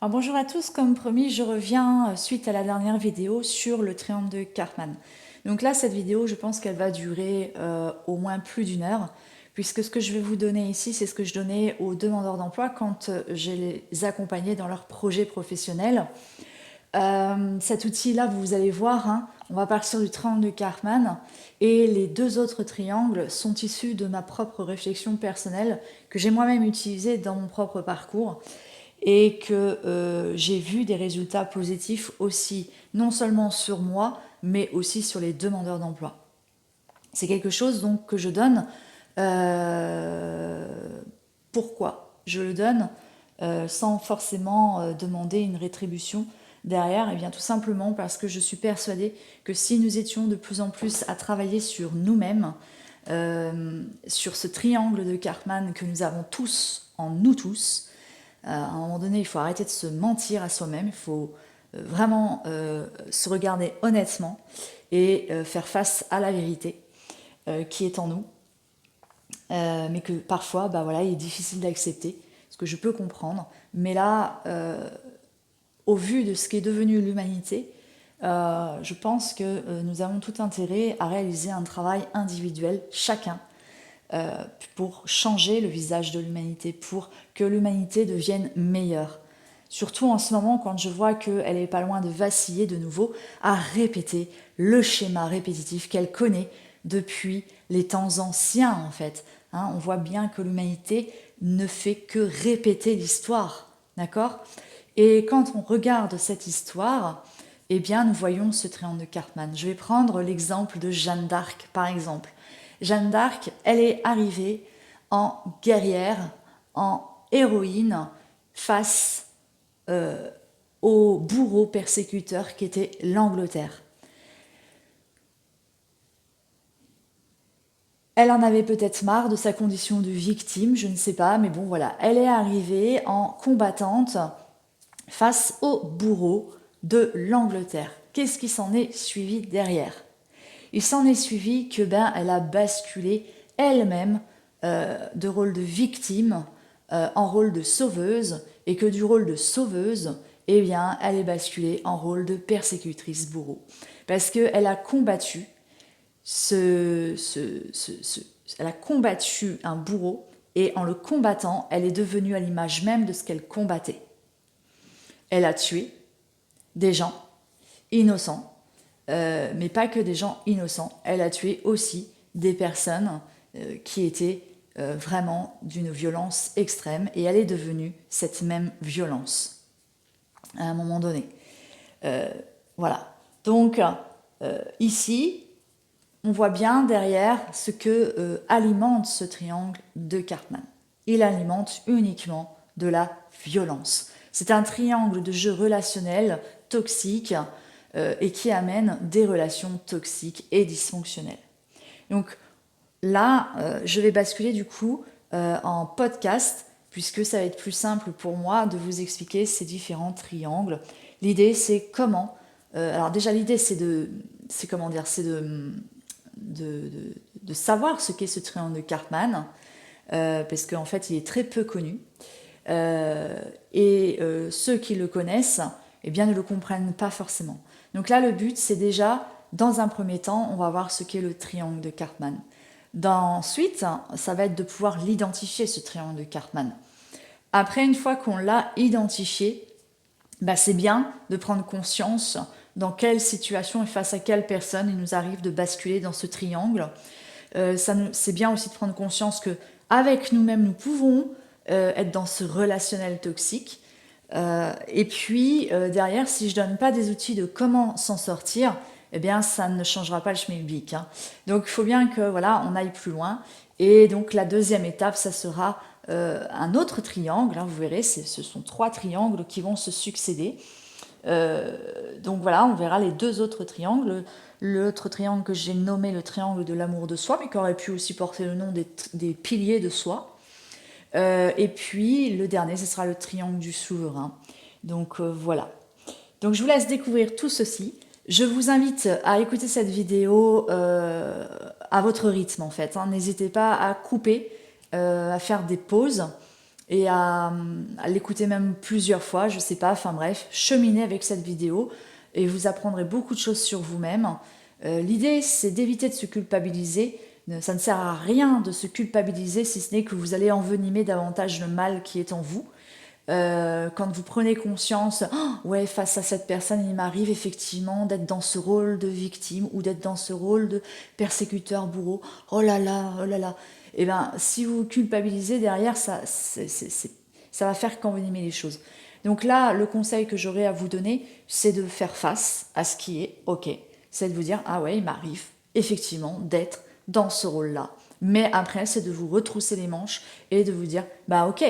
Alors bonjour à tous, comme promis, je reviens suite à la dernière vidéo sur le triangle de Karpman. Donc là, cette vidéo, je pense qu'elle va durer au moins plus d'1 heure, puisque ce que je vais vous donner ici, c'est ce que je donnais aux demandeurs d'emploi quand je les accompagnais dans leurs projets professionnels. Cet outil-là, vous allez voir, hein, on va partir du triangle de Karpman, et les deux autres triangles sont issus de ma propre réflexion personnelle que j'ai moi-même utilisée dans mon propre parcours et que j'ai vu des résultats positifs aussi, non seulement sur moi, mais aussi sur les demandeurs d'emploi. C'est quelque chose donc que je donne. Pourquoi je le donne sans forcément demander une rétribution derrière? Eh bien tout simplement parce que je suis persuadée que si nous étions de plus en plus à travailler sur nous-mêmes, sur ce triangle de Karpman que nous avons tous en nous tous, à un moment donné, il faut arrêter de se mentir à soi-même, il faut vraiment se regarder honnêtement et faire face à la vérité qui est en nous, mais que parfois, bah voilà, il est difficile d'accepter, ce que je peux comprendre. Mais là, au vu de ce qu'est devenue l'humanité, je pense que nous avons tout intérêt à réaliser un travail individuel, chacun, pour changer le visage de l'humanité, pour que l'humanité devienne meilleure. Surtout en ce moment, quand je vois qu'elle n'est pas loin de vaciller de nouveau à répéter le schéma répétitif qu'elle connaît depuis les temps anciens, en fait. Hein, on voit bien que l'humanité ne fait que répéter l'histoire, d'accord? Et quand on regarde cette histoire, eh bien, nous voyons ce triangle de Karpman. Je vais prendre l'exemple de Jeanne d'Arc, par exemple. Jeanne d'Arc, elle est arrivée en guerrière, en héroïne, face au bourreau persécuteur qui était l'Angleterre. Elle en avait peut-être marre de sa condition de victime, je ne sais pas, mais bon voilà, elle est arrivée en combattante face au bourreau de l'Angleterre. Qu'est-ce qui s'en est suivi derrière? Il s'en est suivi que elle a basculé elle-même de rôle de victime en rôle de sauveuse, et que du rôle de sauveuse, eh bien, elle est basculée en rôle de persécutrice bourreau. Parce qu'elle a combattu elle a combattu un bourreau, et en le combattant, elle est devenue à l'image même de ce qu'elle combattait. Elle a tué des gens innocents, mais pas que des gens innocents. Elle a tué aussi des personnes qui étaient vraiment d'une violence extrême, et elle est devenue cette même violence à un moment donné. Voilà. Donc ici, on voit bien derrière ce que alimente ce triangle de Karpman. Il alimente uniquement de la violence. C'est un triangle de jeu relationnel toxique et qui amène des relations toxiques et dysfonctionnelles. Donc là, je vais basculer du coup en podcast, puisque ça va être plus simple pour moi de vous expliquer ces différents triangles. L'idée, c'est comment... alors déjà, l'idée, c'est de savoir ce qu'est ce triangle de Karpman, parce qu'en fait, il est très peu connu. Et ceux qui le connaissent, eh bien, ne le comprennent pas forcément. Donc là, le but, c'est déjà, dans un premier temps, on va voir ce qu'est le triangle de Karpman. Ensuite, ça va être de pouvoir l'identifier, ce triangle de Karpman. Après, une fois qu'on l'a identifié, c'est bien de prendre conscience dans quelle situation et face à quelle personne il nous arrive de basculer dans ce triangle. C'est bien aussi de prendre conscience qu'avec nous-mêmes, nous pouvons être dans ce relationnel toxique. Et puis, derrière, si je ne donne pas des outils de comment s'en sortir, eh bien, ça ne changera pas le schmilblick. Hein. Donc, il faut bien que, voilà, on aille plus loin. Et donc, la deuxième étape, ça sera un autre triangle. Hein, vous verrez, ce sont 3 triangles qui vont se succéder. Donc voilà, on verra les 2 autres triangles. L'autre triangle que j'ai nommé le triangle de l'amour de soi, mais qui aurait pu aussi porter le nom des piliers de soi. Et puis le dernier, ce sera le triangle du souverain. Donc voilà. Donc je vous laisse découvrir tout ceci. Je vous invite à écouter cette vidéo à votre rythme en fait. Hein. N'hésitez pas à couper, à faire des pauses. et à l'écouter même plusieurs fois, je sais pas, enfin bref, cheminez avec cette vidéo et vous apprendrez beaucoup de choses sur vous-même. L'idée, c'est d'éviter de se culpabiliser. Ça ne sert à rien de se culpabiliser si ce n'est que vous allez envenimer davantage le mal qui est en vous. Quand vous prenez conscience, oh, ouais, face à cette personne, il m'arrive effectivement d'être dans ce rôle de victime ou d'être dans ce rôle de persécuteur, bourreau. Oh là là, oh là là. Et bien, si vous culpabilisez derrière, ça va faire qu'envenimer les choses. Donc là, le conseil que j'aurais à vous donner, c'est de faire face à ce qui est OK. C'est de vous dire, ah ouais, il m'arrive effectivement d'être dans ce rôle-là. Mais après, c'est de vous retrousser les manches et de vous dire, bah ok,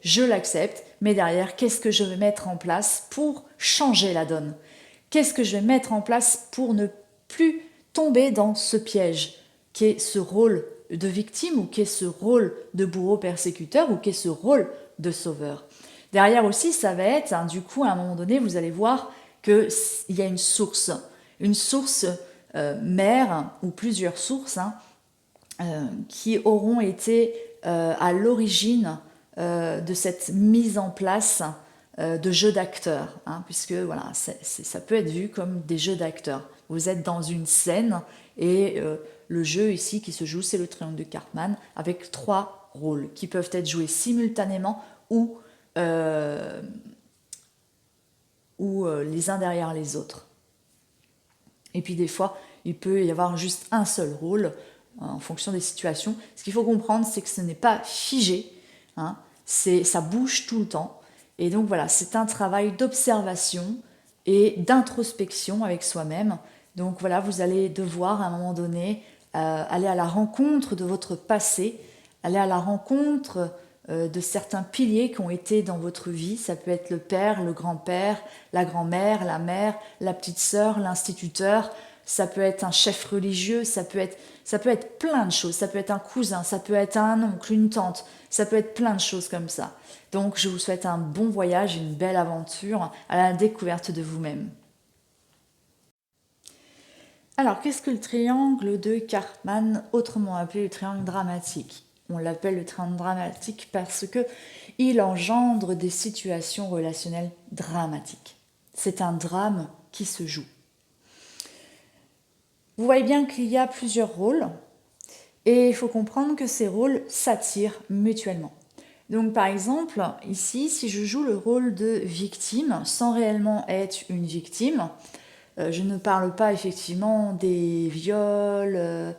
je l'accepte, mais derrière, qu'est-ce que je vais mettre en place pour changer la donne? Qu'est-ce que je vais mettre en place pour ne plus tomber dans ce piège qui est ce rôle de victime ou qui est ce rôle de bourreau persécuteur ou qui est ce rôle de sauveur? Derrière aussi, ça va être, du coup, à un moment donné, vous allez voir qu'il y a une source mère ou plusieurs sources qui auront été à l'origine de cette mise en place de jeux d'acteurs, puisque voilà, ça peut être vu comme des jeux d'acteurs. Vous êtes dans une scène et le jeu ici qui se joue, c'est le triangle de Cartman avec 3 rôles qui peuvent être joués simultanément ou les uns derrière les autres. Et puis des fois, il peut y avoir juste un seul rôle en fonction des situations. Ce qu'il faut comprendre, c'est que ce n'est pas figé, ça bouge tout le temps. Et donc voilà, c'est un travail d'observation et d'introspection avec soi-même. Donc voilà, vous allez devoir à un moment donné aller à la rencontre de votre passé, aller à la rencontre de certains piliers qui ont été dans votre vie. Ça peut être le père, le grand-père, la grand-mère, la mère, la petite sœur, l'instituteur. Ça peut être un chef religieux, ça peut être plein de choses. Ça peut être un cousin, ça peut être un oncle, une tante. Ça peut être plein de choses comme ça. Donc je vous souhaite un bon voyage, une belle aventure à la découverte de vous-même. Alors, qu'est-ce que le triangle de Cartman, autrement appelé le triangle dramatique? On l'appelle le triangle dramatique parce que il engendre des situations relationnelles dramatiques. C'est un drame qui se joue. Vous voyez bien qu'il y a plusieurs rôles et il faut comprendre que ces rôles s'attirent mutuellement. Donc par exemple, ici, si je joue le rôle de victime sans réellement être une victime, je ne parle pas effectivement des viols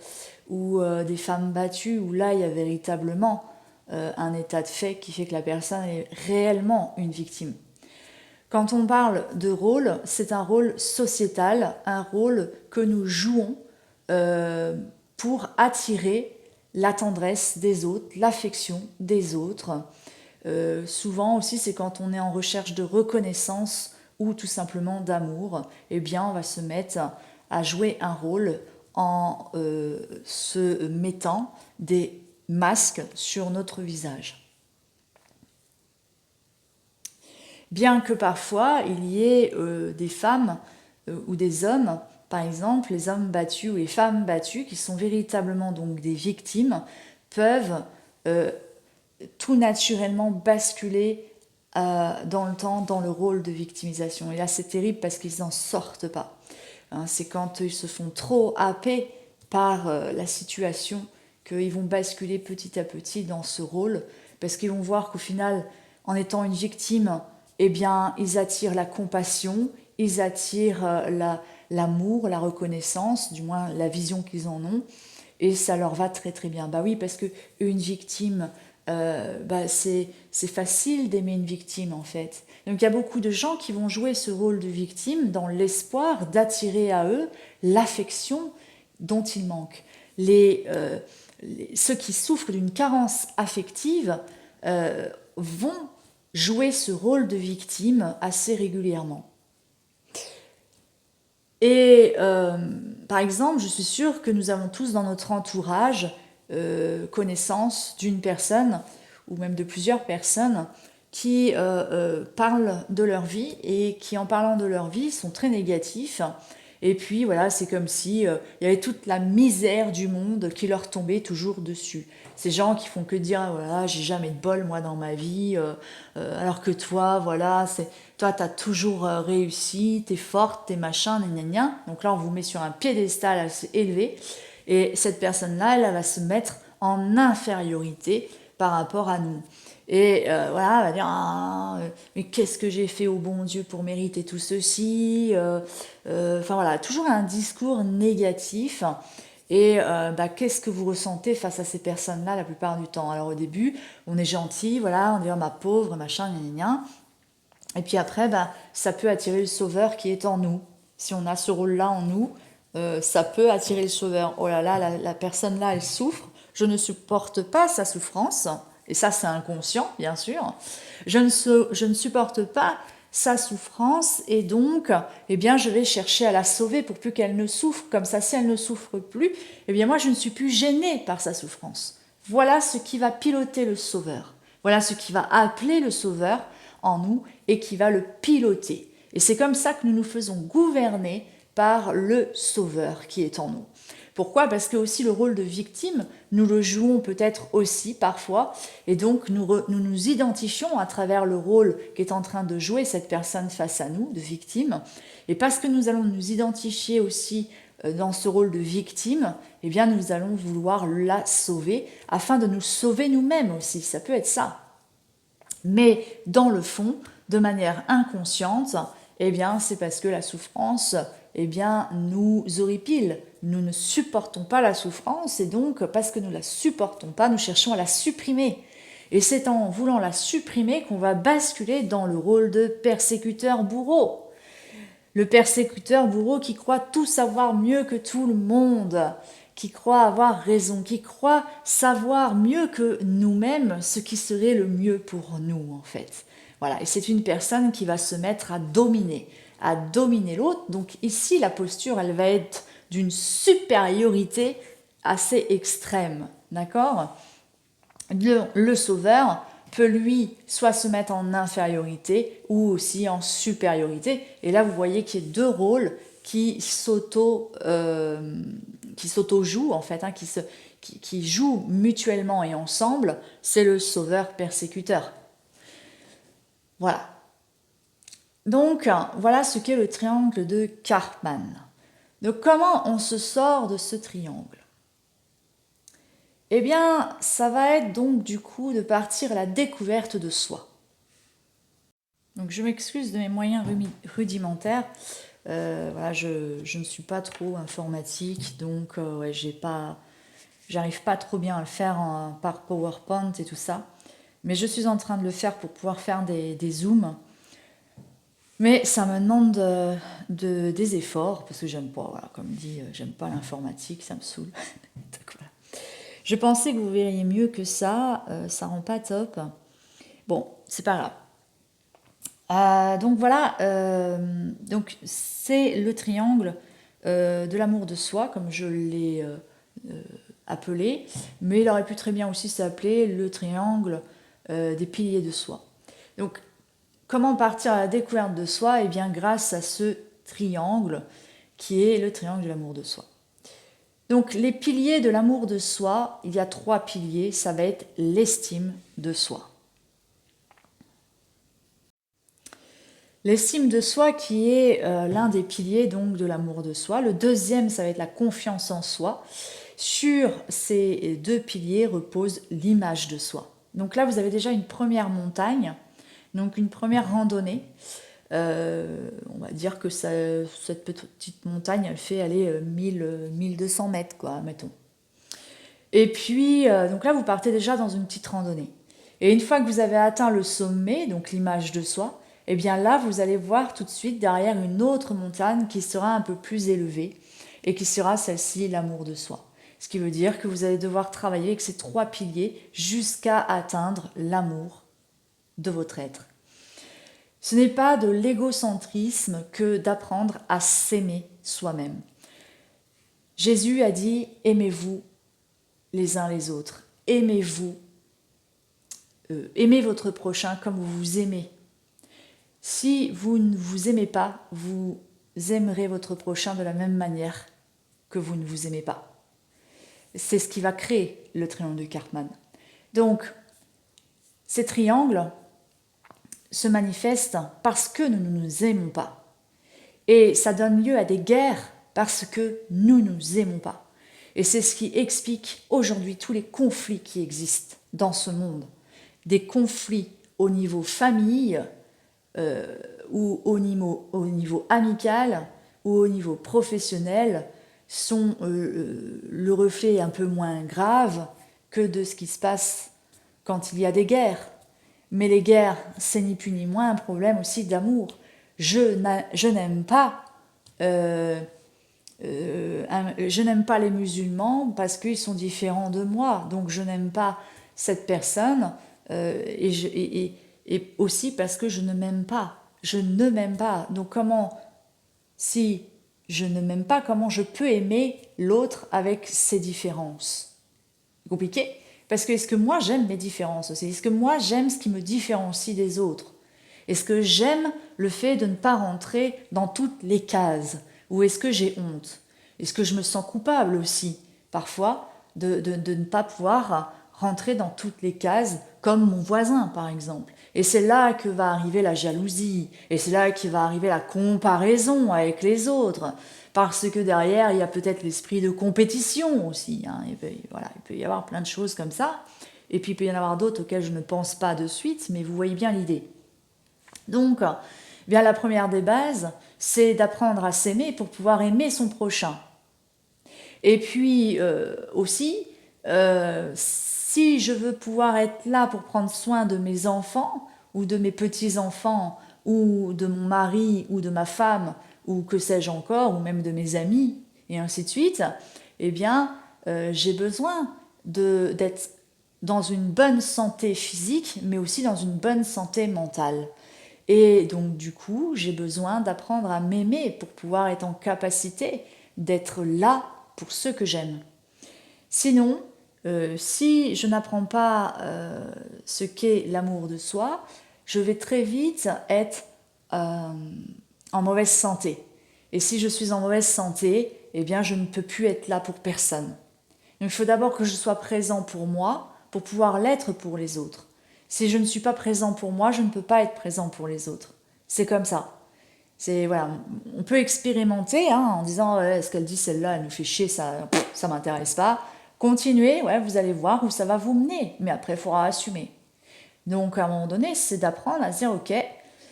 ou des femmes battues, où là il y a véritablement un état de fait qui fait que la personne est réellement une victime. Quand on parle de rôle, c'est un rôle sociétal, un rôle que nous jouons pour attirer la tendresse des autres, l'affection des autres. Souvent aussi, c'est quand on est en recherche de reconnaissance ou tout simplement d'amour, eh bien on va se mettre à jouer un rôle en se mettant des masques sur notre visage. Bien que parfois il y ait des femmes ou des hommes, par exemple les hommes battus ou les femmes battues, qui sont véritablement donc des victimes, peuvent tout naturellement basculer dans le temps, dans le rôle de victimisation. Et là, c'est terrible parce qu'ils n'en sortent pas. C'est quand ils se font trop happer par la situation qu'ils vont basculer petit à petit dans ce rôle, parce qu'ils vont voir qu'au final, en étant une victime, eh bien, ils attirent la compassion, ils attirent l'amour, la reconnaissance, du moins la vision qu'ils en ont, et ça leur va très très bien. Bah oui, parce qu'une victime, c'est facile d'aimer une victime en fait. Donc il y a beaucoup de gens qui vont jouer ce rôle de victime dans l'espoir d'attirer à eux l'affection dont ils manquent. Ceux qui souffrent d'une carence affective vont jouer ce rôle de victime assez régulièrement. Et par exemple, je suis sûre que nous avons tous dans notre entourage connaissance d'une personne ou même de plusieurs personnes qui parlent de leur vie et qui, en parlant de leur vie, sont très négatifs Et puis voilà, c'est comme si il y avait toute la misère du monde qui leur tombait toujours dessus. Ces gens qui font que dire, ah, voilà, j'ai jamais de bol moi dans ma vie, alors que toi, voilà, toi t'as toujours réussi, t'es forte, t'es machin, gna gna gna. Donc là, on vous met sur un piédestal assez élevé, et cette personne-là, elle va se mettre en infériorité par rapport à nous. Et voilà, elle va dire, ah, mais qu'est-ce que j'ai fait au bon Dieu pour mériter tout ceci, enfin voilà, toujours un discours négatif. Et bah, qu'est-ce que vous ressentez face à ces personnes-là la plupart du temps? Alors au début, on est gentil, voilà, on dit oh, ma pauvre, machin, gna gna gna. Et puis après, bah, ça peut attirer le sauveur qui est en nous. Si on a ce rôle-là en nous, ça peut attirer le sauveur. Oh là là, la personne là, elle souffre, je ne supporte pas sa souffrance. Et ça, c'est inconscient, bien sûr. Je ne supporte pas sa souffrance et donc, eh bien, je vais chercher à la sauver pour plus qu'elle ne souffre. Comme ça, si elle ne souffre plus, eh bien, moi, je ne suis plus gênée par sa souffrance. Voilà ce qui va piloter le sauveur. Voilà ce qui va appeler le sauveur en nous et qui va le piloter. Et c'est comme ça que nous nous faisons gouverner par le sauveur qui est en nous. Pourquoi? Parce que aussi le rôle de victime, nous le jouons peut-être aussi parfois, et donc nous identifions à travers le rôle qu'est en train de jouer cette personne face à nous, de victime, et parce que nous allons nous identifier aussi dans ce rôle de victime, eh bien nous allons vouloir la sauver, afin de nous sauver nous-mêmes aussi, ça peut être ça. Mais dans le fond, de manière inconsciente, eh bien, c'est parce que la souffrance, eh bien, nous horripile. Nous ne supportons pas la souffrance et donc, parce que nous ne la supportons pas, nous cherchons à la supprimer. Et c'est en voulant la supprimer qu'on va basculer dans le rôle de persécuteur bourreau. Le persécuteur bourreau qui croit tout savoir mieux que tout le monde, qui croit avoir raison, qui croit savoir mieux que nous-mêmes ce qui serait le mieux pour nous, en fait. Voilà, et c'est une personne qui va se mettre à dominer l'autre. Donc ici, la posture, elle va être d'une supériorité assez extrême, d'accord? Le sauveur peut lui soit se mettre en infériorité ou aussi en supériorité. Et là, vous voyez qu'il y a deux rôles qui s'auto-jouent en fait, hein, qui jouent mutuellement et ensemble. C'est le sauveur-persécuteur. Voilà. Donc, voilà ce qu'est le triangle de Karpman. Donc, comment on se sort de ce triangle? Eh bien, ça va être donc du coup de partir à la découverte de soi. Donc je m'excuse de mes moyens rudimentaires. Voilà, je ne suis pas trop informatique, donc ouais, j'arrive pas trop bien à le faire par PowerPoint et tout ça. Mais je suis en train de le faire pour pouvoir faire des zooms. Mais ça me demande des efforts, parce que j'aime pas, voilà, comme dit, j'aime pas l'informatique, ça me saoule. Donc, voilà. Je pensais que vous verriez mieux que ça rend pas top. Bon, c'est pas grave. Donc voilà, donc c'est le triangle de l'amour de soi, comme je l'ai appelé, mais il aurait pu très bien aussi s'appeler le triangle des piliers de soi. Donc, comment partir à la découverte de soi? Eh bien, grâce à ce triangle qui est le triangle de l'amour de soi. Donc, les piliers de l'amour de soi, il y a 3 piliers, ça va être l'estime de soi. L'estime de soi qui est l'un des piliers donc de l'amour de soi. Le deuxième, ça va être la confiance en soi. Sur ces 2 piliers repose l'image de soi. Donc là, vous avez déjà une première montagne, donc une première randonnée. On va dire que cette petite montagne, elle fait aller 1200 mètres, quoi, mettons. Et puis, donc là, vous partez déjà dans une petite randonnée. Et une fois que vous avez atteint le sommet, donc l'image de soi, eh bien là, vous allez voir tout de suite derrière une autre montagne qui sera un peu plus élevée et qui sera celle-ci, l'amour de soi. Ce qui veut dire que vous allez devoir travailler avec ces 3 piliers jusqu'à atteindre l'amour de votre être. Ce n'est pas de l'égocentrisme que d'apprendre à s'aimer soi-même. Jésus a dit « Aimez-vous les uns les autres. Aimez-vous. Aimez votre prochain comme vous vous aimez. » Si vous ne vous aimez pas, vous aimerez votre prochain de la même manière que vous ne vous aimez pas. C'est ce qui va créer le triangle de Karpman. Donc, ces triangles se manifestent parce que nous ne nous aimons pas. Et ça donne lieu à des guerres parce que nous ne nous aimons pas. Et c'est ce qui explique aujourd'hui tous les conflits qui existent dans ce monde. Des conflits au niveau famille, ou au niveau amical, ou au niveau professionnel, sont le reflet un peu moins grave que de ce qui se passe quand il y a des guerres. Mais les guerres, c'est ni plus ni moins un problème aussi d'amour. Je n'aime pas les musulmans parce qu'ils sont différents de moi. Donc je n'aime pas cette personne et aussi parce que je ne m'aime pas. Je ne m'aime pas. Donc si je ne m'aime pas, comment je peux aimer l'autre avec ses différences? C'est compliqué. Parce que est-ce que moi j'aime mes différences aussi? Est-ce que moi j'aime ce qui me différencie des autres? Est-ce que j'aime le fait de ne pas rentrer dans toutes les cases? Ou est-ce que j'ai honte? Est-ce que je me sens coupable aussi, parfois, de ne pas pouvoir rentrer dans toutes les cases, comme mon voisin, par exemple? Et c'est là que va arriver la jalousie, et c'est là que va arriver la comparaison avec les autres, parce que derrière, il y a peut-être l'esprit de compétition aussi. Hein. Il peut y avoir plein de choses comme ça. Et puis il peut y en avoir d'autres auxquelles je ne pense pas de suite, mais vous voyez bien l'idée. Donc, bien la première des bases, c'est d'apprendre à s'aimer pour pouvoir aimer son prochain. Et puis aussi, si je veux pouvoir être là pour prendre soin de mes enfants, ou de mes petits-enfants, ou de mon mari, ou de ma femme, ou que sais-je encore, ou même de mes amis, et ainsi de suite, eh bien, j'ai besoin d'être dans une bonne santé physique, mais aussi dans une bonne santé mentale. Et donc, du coup, j'ai besoin d'apprendre à m'aimer pour pouvoir être en capacité d'être là pour ceux que j'aime. Sinon, si je n'apprends pas ce qu'est l'amour de soi, je vais très vite être en mauvaise santé. Et si je suis en mauvaise santé, eh bien, je ne peux plus être là pour personne. Donc, il faut d'abord que je sois présent pour moi pour pouvoir l'être pour les autres. Si je ne suis pas présent pour moi, je ne peux pas être présent pour les autres. C'est comme ça. Voilà, on peut expérimenter en disant ce qu'elle dit celle-là, elle nous fait chier, ça m'intéresse pas. Continuez, vous allez voir où ça va vous mener, mais après il faudra assumer. Donc à un moment donné, c'est d'apprendre à se dire ok,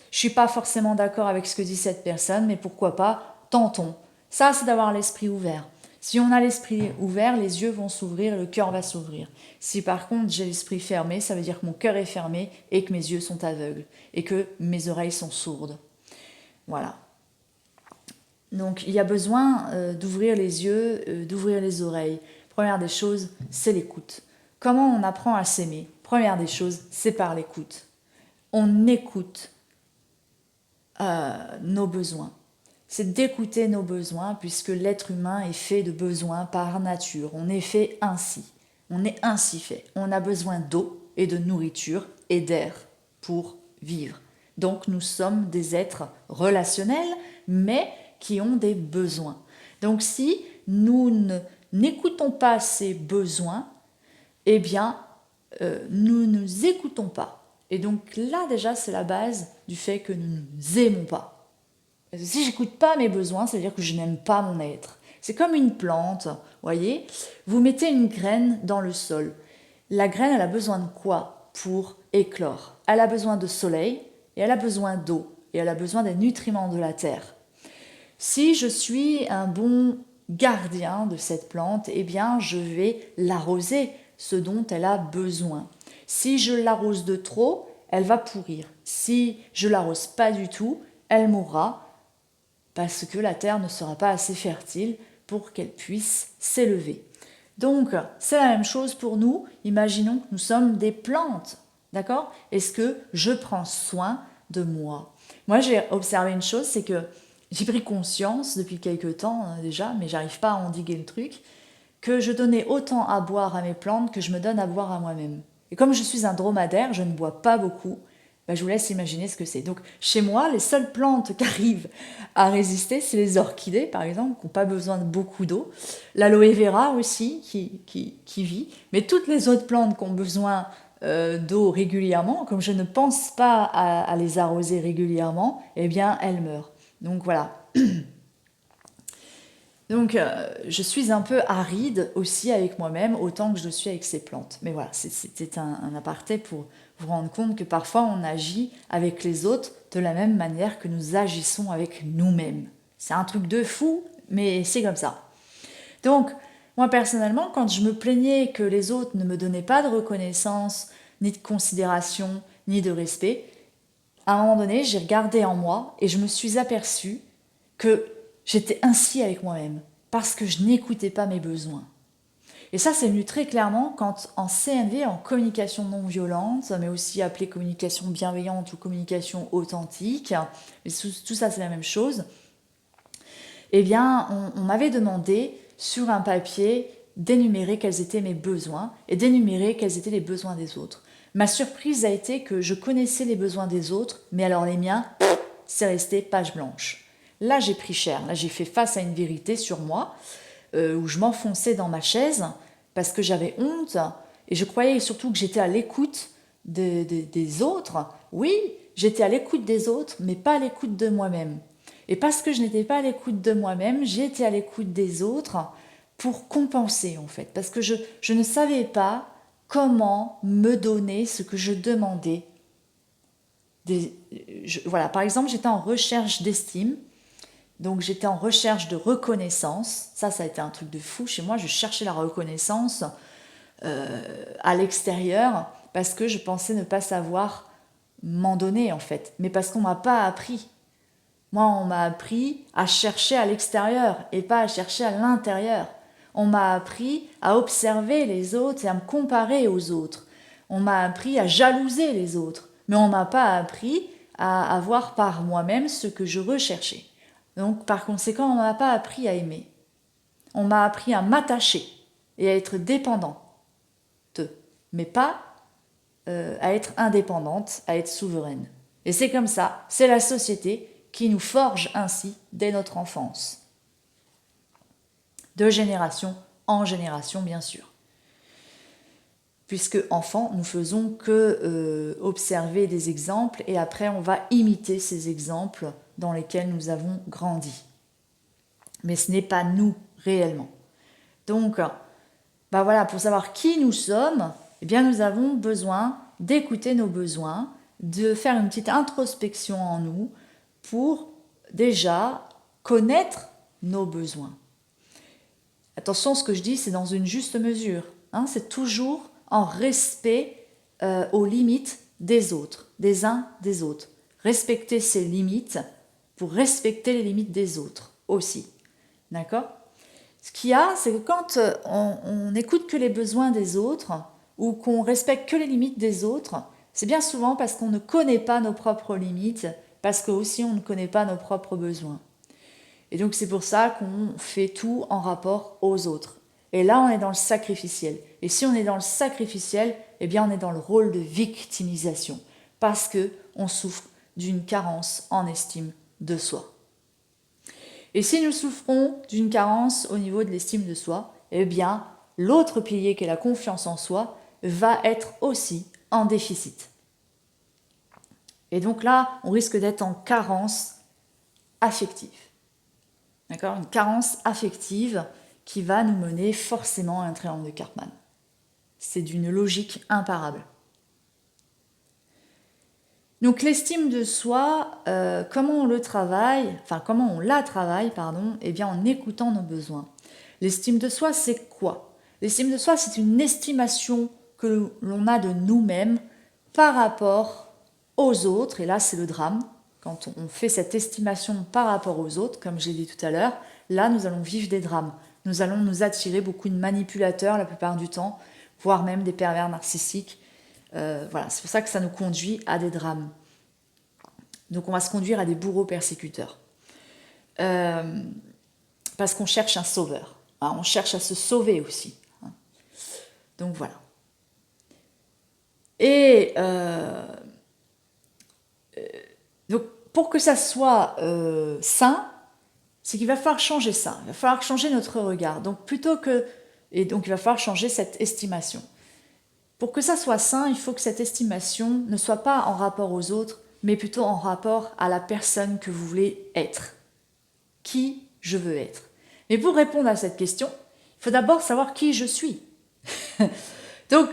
je suis pas forcément d'accord avec ce que dit cette personne, mais pourquoi pas, tentons. Ça, c'est d'avoir l'esprit ouvert. Si on a l'esprit ouvert, les yeux vont s'ouvrir, le cœur va s'ouvrir. Si par contre j'ai l'esprit fermé, ça veut dire que mon cœur est fermé et que mes yeux sont aveugles et que mes oreilles sont sourdes. Voilà. Donc il y a besoin d'ouvrir les yeux, d'ouvrir les oreilles. Première des choses, c'est l'écoute. Comment on apprend à s'aimer? Première des choses, c'est par l'écoute. On écoute nos besoins. C'est d'écouter nos besoins puisque l'être humain est fait de besoins par nature. On est fait ainsi. On est ainsi fait. On a besoin d'eau et de nourriture et d'air pour vivre. Donc nous sommes des êtres relationnels, mais qui ont des besoins. Donc si nous n'écoutons pas ces besoins, eh bien, nous ne nous écoutons pas. Et donc là, déjà, c'est la base du fait que nous ne nous aimons pas. Parce que si j'écoute pas mes besoins, ça veut dire que je n'aime pas mon être. C'est comme une plante, voyez. Vous mettez une graine dans le sol. La graine, elle a besoin de quoi pour éclore? Elle a besoin de soleil, et elle a besoin d'eau, et elle a besoin des nutriments de la terre. Si je suis un bon gardien de cette plante, eh bien, je vais l'arroser, ce dont elle a besoin. Si je l'arrose de trop, elle va pourrir. Si je l'arrose pas du tout, elle mourra parce que la terre ne sera pas assez fertile pour qu'elle puisse s'élever. Donc, c'est la même chose pour nous. Imaginons que nous sommes des plantes, d'accord? Est-ce que je prends soin de moi? Moi, j'ai observé une chose, c'est que j'ai pris conscience depuis quelque temps déjà, mais j'arrive pas à endiguer le truc, que je donnais autant à boire à mes plantes que je me donne à boire à moi-même. Et comme je suis un dromadaire, je ne bois pas beaucoup, je vous laisse imaginer ce que c'est. Donc chez moi, les seules plantes qui arrivent à résister, c'est les orchidées par exemple, qui n'ont pas besoin de beaucoup d'eau. L'aloe vera aussi, qui vit. Mais toutes les autres plantes qui ont besoin d'eau régulièrement, comme je ne pense pas à les arroser régulièrement, eh bien elles meurent. Donc voilà. Donc je suis un peu aride aussi avec moi-même, autant que je le suis avec ces plantes. Mais voilà, c'était un aparté pour vous rendre compte que parfois on agit avec les autres de la même manière que nous agissons avec nous-mêmes. C'est un truc de fou, mais c'est comme ça. Donc, moi personnellement, quand je me plaignais que les autres ne me donnaient pas de reconnaissance, ni de considération, ni de respect, à un moment donné, j'ai regardé en moi et je me suis aperçue que j'étais ainsi avec moi-même, parce que je n'écoutais pas mes besoins. Et ça, c'est venu très clairement quand en CNV, en communication non violente, mais aussi appelée communication bienveillante ou communication authentique, mais tout ça c'est la même chose, eh bien, on m'avait demandé sur un papier d'énumérer quels étaient mes besoins et d'énumérer quels étaient les besoins des autres. Ma surprise a été que je connaissais les besoins des autres, mais alors les miens, c'est resté page blanche. Là, j'ai pris cher. Là, j'ai fait face à une vérité sur moi, où je m'enfonçais dans ma chaise parce que j'avais honte et je croyais surtout que j'étais à l'écoute des autres. Oui, j'étais à l'écoute des autres, mais pas à l'écoute de moi-même. Et parce que je n'étais pas à l'écoute de moi-même, j'étais à l'écoute des autres pour compenser en fait. Parce que je ne savais pas comment me donner ce que je demandais. Voilà, par exemple, j'étais en recherche d'estime, donc j'étais en recherche de reconnaissance. Ça a été un truc de fou chez moi. Je cherchais la reconnaissance à l'extérieur parce que je pensais ne pas savoir m'en donner en fait. Mais parce qu'on ne m'a pas appris. Moi, on m'a appris à chercher à l'extérieur et pas à chercher à l'intérieur. On m'a appris à observer les autres et à me comparer aux autres. On m'a appris à jalouser les autres. Mais on ne m'a pas appris à avoir par moi-même ce que je recherchais. Donc, par conséquent, on ne m'a pas appris à aimer. On m'a appris à m'attacher et à être dépendante, mais pas à être indépendante, à être souveraine. Et c'est comme ça, c'est la société qui nous forge ainsi dès notre enfance. De génération en génération, bien sûr. Puisque, enfant, nous faisons que observer des exemples et après on va imiter ces exemples dans lesquels nous avons grandi. Mais ce n'est pas nous réellement. Donc, voilà, pour savoir qui nous sommes, eh bien, nous avons besoin d'écouter nos besoins, de faire une petite introspection en nous pour déjà connaître nos besoins. Attention, ce que je dis, c'est dans une juste mesure. Hein, c'est toujours en respect aux limites des autres, des uns des autres. Respecter ses limites pour respecter les limites des autres aussi. D'accord ? Ce qu'il y a, c'est que quand on n'écoute que les besoins des autres ou qu'on respecte que les limites des autres, c'est bien souvent parce qu'on ne connaît pas nos propres limites, parce que aussi on ne connaît pas nos propres besoins. Et donc c'est pour ça qu'on fait tout en rapport aux autres. Et là, on est dans le sacrificiel. Et si on est dans le sacrificiel, eh bien on est dans le rôle de victimisation, parce qu'on souffre d'une carence en estime de soi. Et si nous souffrons d'une carence au niveau de l'estime de soi, eh bien, l'autre pilier qui est la confiance en soi va être aussi en déficit. Et donc là, on risque d'être en carence affective. D'accord ? Une carence affective qui va nous mener forcément à un triangle de Karpman. C'est d'une logique imparable. Donc l'estime de soi, comment on la travaille, eh bien en écoutant nos besoins. L'estime de soi, c'est quoi ? L'estime de soi, c'est une estimation que l'on a de nous-mêmes par rapport aux autres, et là c'est le drame. Quand on fait cette estimation par rapport aux autres, comme je l'ai dit tout à l'heure, là nous allons vivre des drames. Nous allons nous attirer beaucoup de manipulateurs la plupart du temps, voire même des pervers narcissiques. Voilà, c'est pour ça que ça nous conduit à des drames. Donc on va se conduire à des bourreaux persécuteurs. Parce qu'on cherche un sauveur. Hein, on cherche à se sauver aussi. Hein. Donc voilà. Et pour que ça soit sain, c'est qu'il va falloir changer ça. Il va falloir changer notre regard. Donc et donc il va falloir changer cette estimation. Pour que ça soit sain, il faut que cette estimation ne soit pas en rapport aux autres, mais plutôt en rapport à la personne que vous voulez être. Qui je veux être. Mais pour répondre à cette question, il faut d'abord savoir qui je suis. Donc,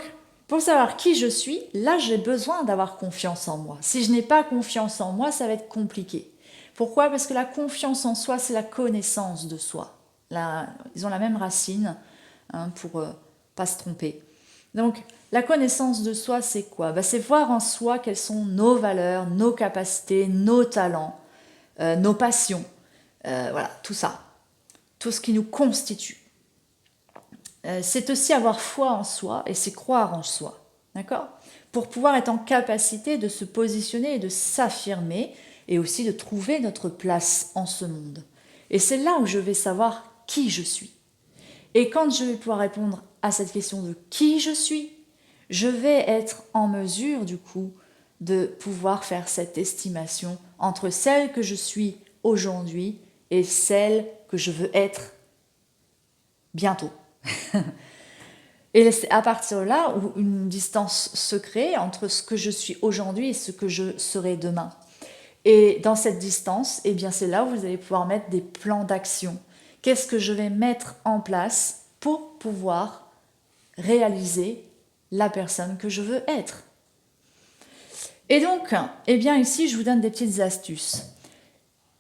pour savoir qui je suis, là, j'ai besoin d'avoir confiance en moi. Si je n'ai pas confiance en moi, ça va être compliqué. Pourquoi? Parce que la confiance en soi, c'est la connaissance de soi. Ils ont la même racine, hein, pour pas se tromper. Donc, la connaissance de soi, c'est quoi? C'est voir en soi quelles sont nos valeurs, nos capacités, nos talents, nos passions, voilà, tout ça, tout ce qui nous constitue. C'est aussi avoir foi en soi et c'est croire en soi, d'accord? Pour pouvoir être en capacité de se positionner et de s'affirmer et aussi de trouver notre place en ce monde. Et c'est là où je vais savoir qui je suis. Et quand je vais pouvoir répondre à cette question de qui je suis, je vais être en mesure du coup de pouvoir faire cette estimation entre celle que je suis aujourd'hui et celle que je veux être bientôt. Et c'est à partir de là où une distance se crée entre ce que je suis aujourd'hui et ce que je serai demain. Et dans cette distance, eh bien c'est là où vous allez pouvoir mettre des plans d'action. Qu'est-ce que je vais mettre en place pour pouvoir réaliser la personne que je veux être? Et donc, eh bien ici, je vous donne des petites astuces.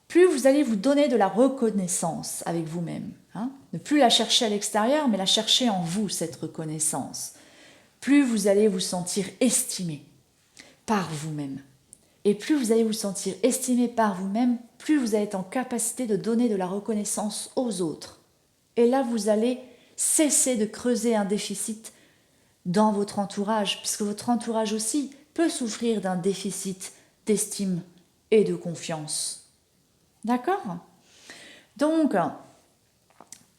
Plus vous allez vous donner de la reconnaissance avec vous-même, hein, ne plus la chercher à l'extérieur, mais la chercher en vous, cette reconnaissance, plus vous allez vous sentir estimé par vous-même. Et plus vous allez vous sentir estimé par vous-même, plus vous allez être en capacité de donner de la reconnaissance aux autres. Et là, vous allez cesser de creuser un déficit dans votre entourage, puisque votre entourage aussi peut souffrir d'un déficit d'estime et de confiance. D'accord? Donc,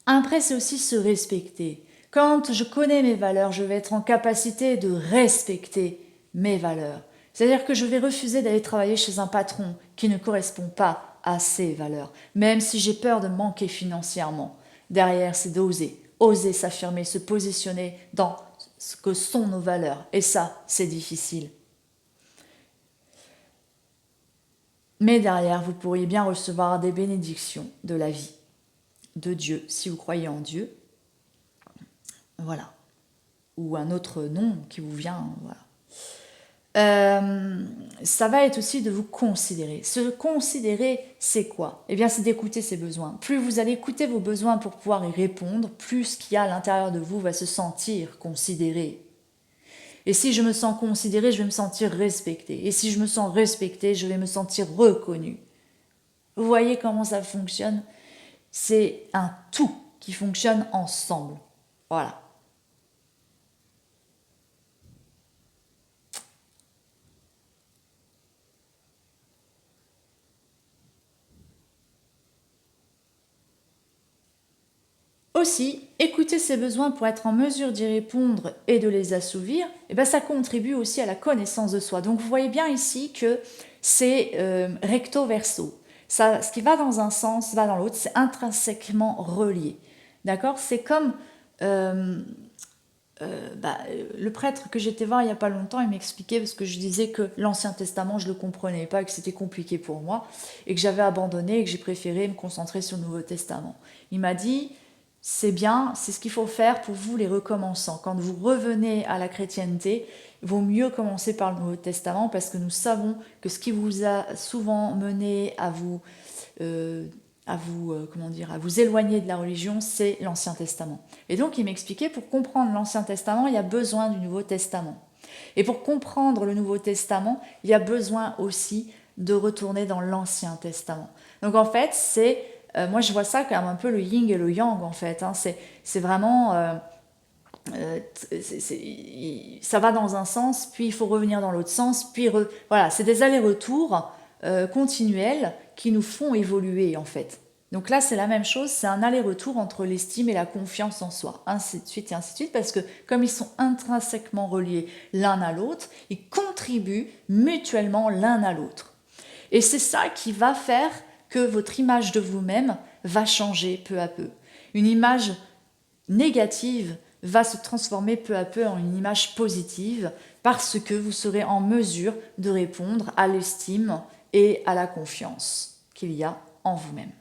après, c'est aussi se respecter. Quand je connais mes valeurs, je vais être en capacité de respecter mes valeurs. C'est-à-dire que je vais refuser d'aller travailler chez un patron qui ne correspond pas à ses valeurs, même si j'ai peur de manquer financièrement. Derrière, c'est d'oser, oser s'affirmer, se positionner dans ce que sont nos valeurs. Et ça, c'est difficile. Mais derrière, vous pourriez bien recevoir des bénédictions de la vie, de Dieu, si vous croyez en Dieu. Voilà. Ou un autre nom qui vous vient. Voilà. Ça va être aussi de vous considérer. Se considérer, c'est quoi? Eh bien, c'est d'écouter ses besoins. Plus vous allez écouter vos besoins pour pouvoir y répondre, plus ce qu'il y a à l'intérieur de vous va se sentir considéré. Et si je me sens considérée, je vais me sentir respectée. Et si je me sens respectée, je vais me sentir reconnue. Vous voyez comment ça fonctionne? C'est un tout qui fonctionne ensemble. Voilà. Aussi, écouter ses besoins pour être en mesure d'y répondre et de les assouvir, eh ben ça contribue aussi à la connaissance de soi. Donc vous voyez bien ici que c'est recto verso. Ça, ce qui va dans un sens va dans l'autre, c'est intrinsèquement relié. D'accord? C'est comme le prêtre que j'étais voir il n'y a pas longtemps, il m'expliquait, parce que je disais que l'Ancien Testament, je ne le comprenais pas, et que c'était compliqué pour moi, et que j'avais abandonné, et que j'ai préféré me concentrer sur le Nouveau Testament. Il m'a dit, c'est bien, c'est ce qu'il faut faire pour vous les recommençants. Quand vous revenez à la chrétienté, il vaut mieux commencer par le Nouveau Testament, parce que nous savons que ce qui vous a souvent mené à vous éloigner de la religion, c'est l'Ancien Testament. Et donc il m'expliquait, pour comprendre l'Ancien Testament, il y a besoin du Nouveau Testament. Et pour comprendre le Nouveau Testament, il y a besoin aussi de retourner dans l'Ancien Testament. Donc en fait, moi je vois ça comme un peu le yin et le yang en fait. Hein. C'est vraiment... ça va dans un sens, puis il faut revenir dans l'autre sens, puis voilà, c'est des allers-retours continuels qui nous font évoluer en fait. Donc là, c'est la même chose, c'est un aller-retour entre l'estime et la confiance en soi, ainsi de suite et ainsi de suite, parce que comme ils sont intrinsèquement reliés l'un à l'autre, ils contribuent mutuellement l'un à l'autre. Et c'est ça qui va faire que votre image de vous-même va changer peu à peu. Une image négative va se transformer peu à peu en une image positive parce que vous serez en mesure de répondre à l'estime et à la confiance qu'il y a en vous-même.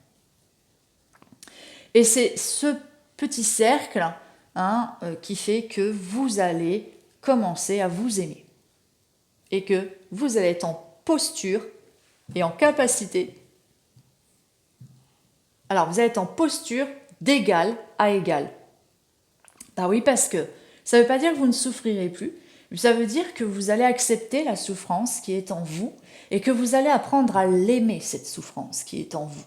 Et c'est ce petit cercle qui fait que vous allez commencer à vous aimer et que vous allez être en posture et en capacité. Alors, vous allez être en posture d'égal à égal. Bah oui, parce que ça ne veut pas dire que vous ne souffrirez plus, mais ça veut dire que vous allez accepter la souffrance qui est en vous et que vous allez apprendre à l'aimer, cette souffrance qui est en vous.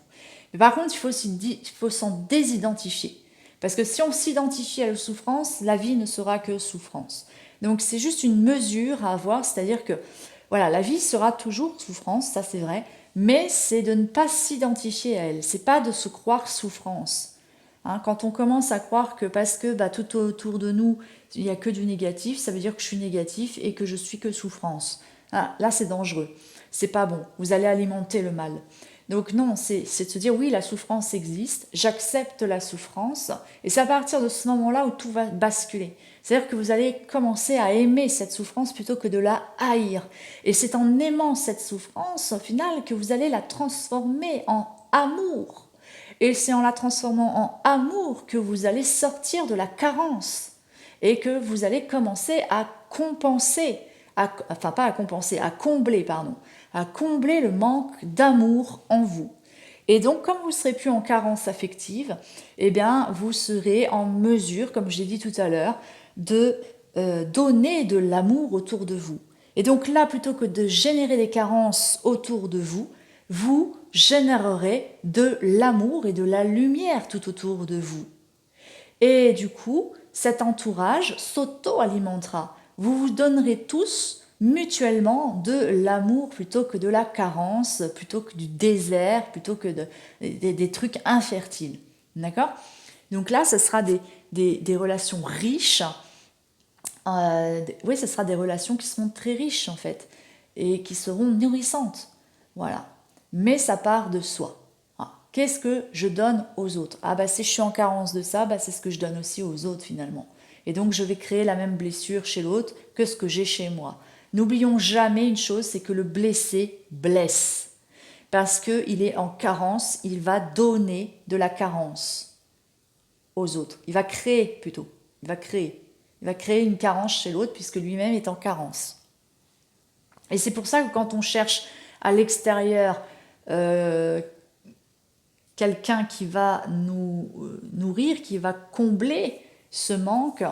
Mais par contre, il faut s'en désidentifier. Parce que si on s'identifie à la souffrance, la vie ne sera que souffrance. Donc c'est juste une mesure à avoir, c'est-à-dire que voilà, la vie sera toujours souffrance, ça c'est vrai, mais c'est de ne pas s'identifier à elle, c'est pas de se croire souffrance. Quand on commence à croire que parce que tout autour de nous, il n'y a que du négatif, ça veut dire que je suis négatif et que je suis que souffrance. Là, c'est dangereux. C'est pas bon. Vous allez alimenter le mal. Donc non, c'est de se dire oui, la souffrance existe, j'accepte la souffrance, et c'est à partir de ce moment-là où tout va basculer. C'est-à-dire que vous allez commencer à aimer cette souffrance plutôt que de la haïr. Et c'est en aimant cette souffrance, au final, que vous allez la transformer en amour. Et c'est en la transformant en amour que vous allez sortir de la carence et que vous allez commencer à compenser, à combler le manque d'amour en vous. Et donc, comme vous ne serez plus en carence affective, eh bien, vous serez en mesure, comme je l'ai dit tout à l'heure, de donner de l'amour autour de vous. Et donc là, plutôt que de générer des carences autour de vous, vous générerez de l'amour et de la lumière tout autour de vous. Et du coup, cet entourage s'auto-alimentera. Vous vous donnerez tous mutuellement de l'amour plutôt que de la carence, plutôt que du désert, plutôt que des trucs infertiles. D'accord ? Donc là, ce sera des relations riches. Oui, ce sera des relations qui seront très riches en fait et qui seront nourrissantes. Voilà. Mais ça part de soi. Qu'est-ce que je donne aux autres ? Si je suis en carence de ça, c'est ce que je donne aussi aux autres finalement. Et donc je vais créer la même blessure chez l'autre que ce que j'ai chez moi. N'oublions jamais une chose, c'est que le blessé blesse. Parce qu'il est en carence, il va donner de la carence aux autres. Il va créer plutôt. Il va créer une carence chez l'autre puisque lui-même est en carence. Et c'est pour ça que quand on cherche à l'extérieur quelqu'un qui va nous nourrir, qui va combler ce manque,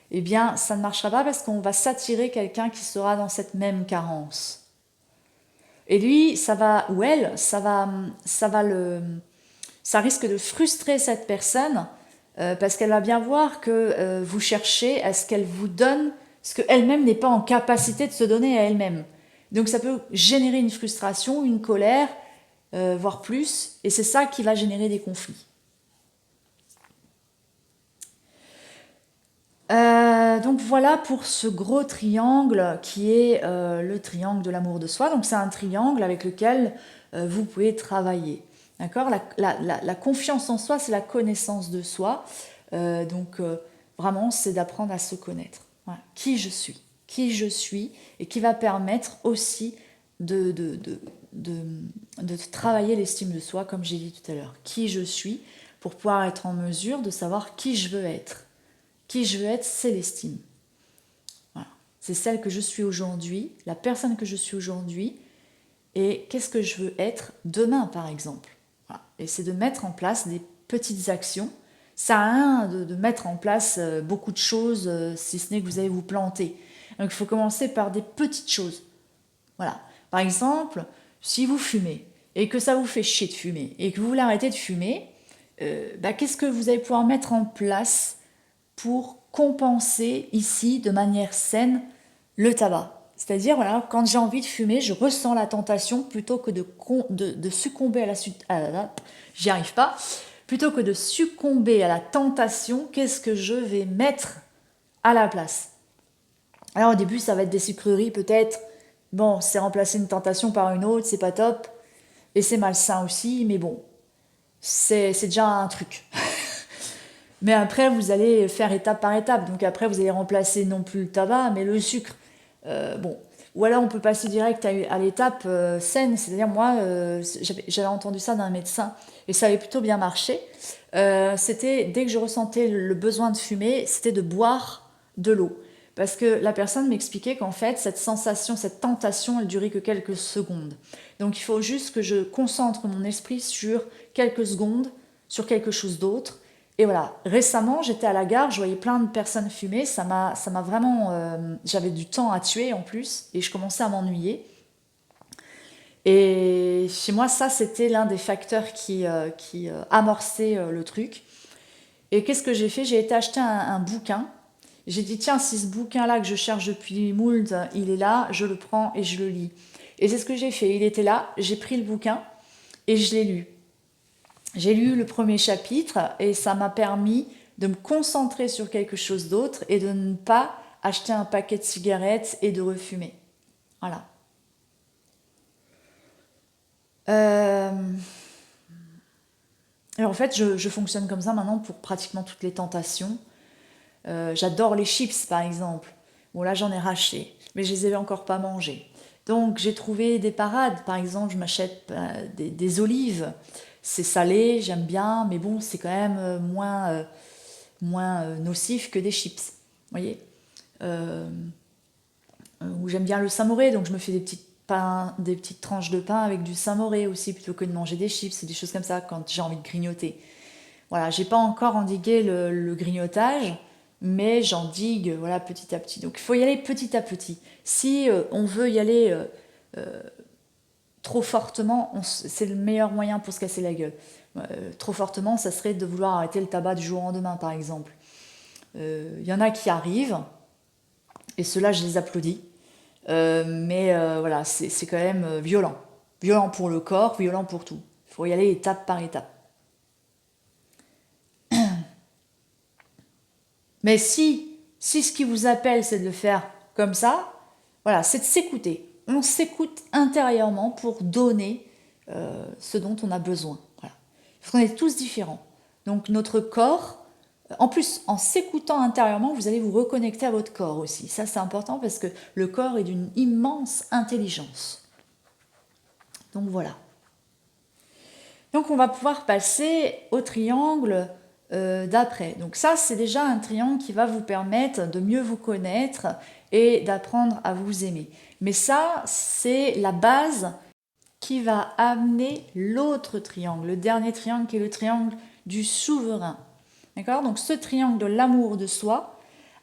eh bien, ça ne marchera pas parce qu'on va s'attirer quelqu'un qui sera dans cette même carence. Et lui, ça risque de frustrer cette personne parce qu'elle va bien voir que vous cherchez à ce qu'elle vous donne ce qu'elle-même n'est pas en capacité de se donner à elle-même. Donc ça peut générer une frustration, une colère, voire plus, et c'est ça qui va générer des conflits. Donc voilà pour ce gros triangle qui est le triangle de l'amour de soi. Donc c'est un triangle avec lequel vous pouvez travailler. D'accord ? La confiance en soi, c'est la connaissance de soi. Vraiment, c'est d'apprendre à se connaître. Voilà. Qui je suis, et qui va permettre aussi de travailler l'estime de soi, comme j'ai dit tout à l'heure. Qui je suis, pour pouvoir être en mesure de savoir qui je veux être. Qui je veux être, c'est l'estime. Voilà. C'est celle que je suis aujourd'hui, la personne que je suis aujourd'hui, et qu'est-ce que je veux être demain, par exemple. Voilà. Et c'est de mettre en place des petites actions. Ça n'a rien de mettre en place beaucoup de choses, si ce n'est que vous allez vous planter. Donc il faut commencer par des petites choses. Voilà. Par exemple, si vous fumez, et que ça vous fait chier de fumer, et que vous voulez arrêter de fumer, qu'est-ce que vous allez pouvoir mettre en place pour compenser ici de manière saine le tabac. C'est-à-dire, voilà, quand j'ai envie de fumer, je ressens la tentation plutôt que de succomber j'y arrive pas. Plutôt que de succomber à la tentation, qu'est-ce que je vais mettre à la place ? Alors au début, ça va être des sucreries peut-être. Bon, c'est remplacer une tentation par une autre, c'est pas top. et c'est malsain aussi, mais bon, c'est déjà un truc. Mais après, vous allez faire étape par étape. Donc après, vous allez remplacer non plus le tabac, mais le sucre. Bon. Ou alors on peut passer direct à l'étape saine. C'est-à-dire, moi, j'avais entendu ça d'un médecin et ça avait plutôt bien marché. C'était, dès que je ressentais le besoin de fumer, c'était de boire de l'eau. Parce que la personne m'expliquait qu'en fait, cette sensation, cette tentation, elle durait que quelques secondes. Donc il faut juste que je concentre mon esprit sur quelques secondes, sur quelque chose d'autre. Et voilà, récemment, j'étais à la gare, je voyais plein de personnes fumer, ça m'a vraiment... j'avais du temps à tuer en plus, et je commençais à m'ennuyer. Et chez moi, ça, c'était l'un des facteurs qui amorçait le truc. Et qu'est-ce que j'ai fait? J'ai été acheter un bouquin. J'ai dit, tiens, si ce bouquin-là que je cherche depuis moult, il est là, je le prends et je le lis. Et c'est ce que j'ai fait. Il était là, j'ai pris le bouquin et je l'ai lu. J'ai lu le premier chapitre et ça m'a permis de me concentrer sur quelque chose d'autre et de ne pas acheter un paquet de cigarettes et de refumer. Voilà. Alors en fait, je fonctionne comme ça maintenant pour pratiquement toutes les tentations. J'adore les chips, par exemple. Bon, là, j'en ai racheté, mais je les avais encore pas mangés. Donc, j'ai trouvé des parades. Par exemple, je m'achète des olives. C'est salé, j'aime bien, mais bon, c'est quand même moins nocif que des chips. Vous voyez Ou j'aime bien le samouré, donc je me fais des petites tranches de pain avec du samouré aussi, plutôt que de manger des chips, des choses comme ça, quand j'ai envie de grignoter. Voilà, j'ai pas encore endigué le grignotage, mais j'endigue voilà, petit à petit. Donc il faut y aller petit à petit. Si on veut y aller trop fortement, c'est le meilleur moyen pour se casser la gueule. Trop fortement, ça serait de vouloir arrêter le tabac du jour au lendemain, par exemple. Y en a qui arrivent, et ceux-là, je les applaudis. Mais voilà, c'est quand même violent. Violent pour le corps, violent pour tout. Il faut y aller étape par étape. Mais si ce qui vous appelle, c'est de le faire comme ça, voilà, c'est de s'écouter. On s'écoute intérieurement pour donner ce dont on a besoin. Voilà. Parce qu'on est tous différents. Donc notre corps, en plus, en s'écoutant intérieurement, vous allez vous reconnecter à votre corps aussi. Ça, c'est important parce que le corps est d'une immense intelligence. Donc voilà. Donc on va pouvoir passer au triangle d'après. Donc ça, c'est déjà un triangle qui va vous permettre de mieux vous connaître et d'apprendre à vous aimer. Mais ça, c'est la base qui va amener l'autre triangle, le dernier triangle qui est le triangle du souverain. D'accord? Donc ce triangle de l'amour de soi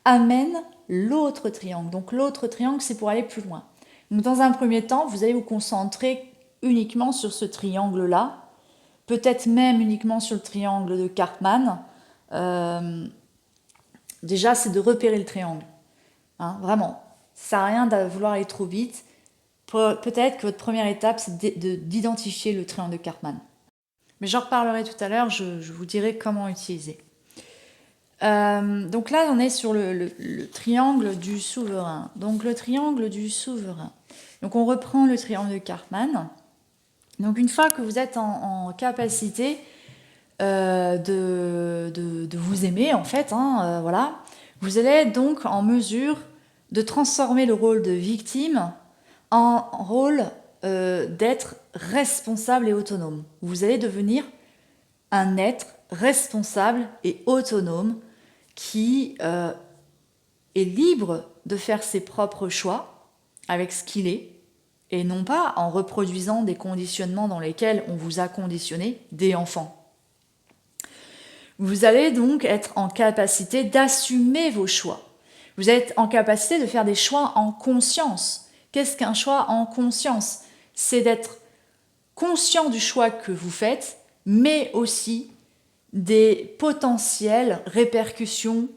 amène l'autre triangle. Donc l'autre triangle, c'est pour aller plus loin. Donc dans un premier temps, vous allez vous concentrer uniquement sur ce triangle-là, peut-être même uniquement sur le triangle de Karpman. Déjà, c'est de repérer le triangle. Hein, vraiment. Ça sert à rien de vouloir aller trop vite. Peut-être que votre première étape, c'est d'identifier le triangle de Karpman. Mais j'en reparlerai tout à l'heure, je vous dirai comment utiliser. Donc là, on est sur le triangle du souverain. Donc le triangle du souverain. Donc on reprend le triangle de Karpman. Donc une fois que vous êtes en capacité de vous aimer, en fait, hein, voilà, vous allez être donc en mesure de transformer le rôle de victime en rôle d'être responsable et autonome. Vous allez devenir un être responsable et autonome qui est libre de faire ses propres choix avec ce qu'il est, et non pas en reproduisant des conditionnements dans lesquels on vous a conditionné dès enfant. Vous allez donc être en capacité d'assumer vos choix. Vous êtes en capacité de faire des choix en conscience. Qu'est-ce qu'un choix en conscience? C'est d'être conscient du choix que vous faites, mais aussi des potentielles répercussions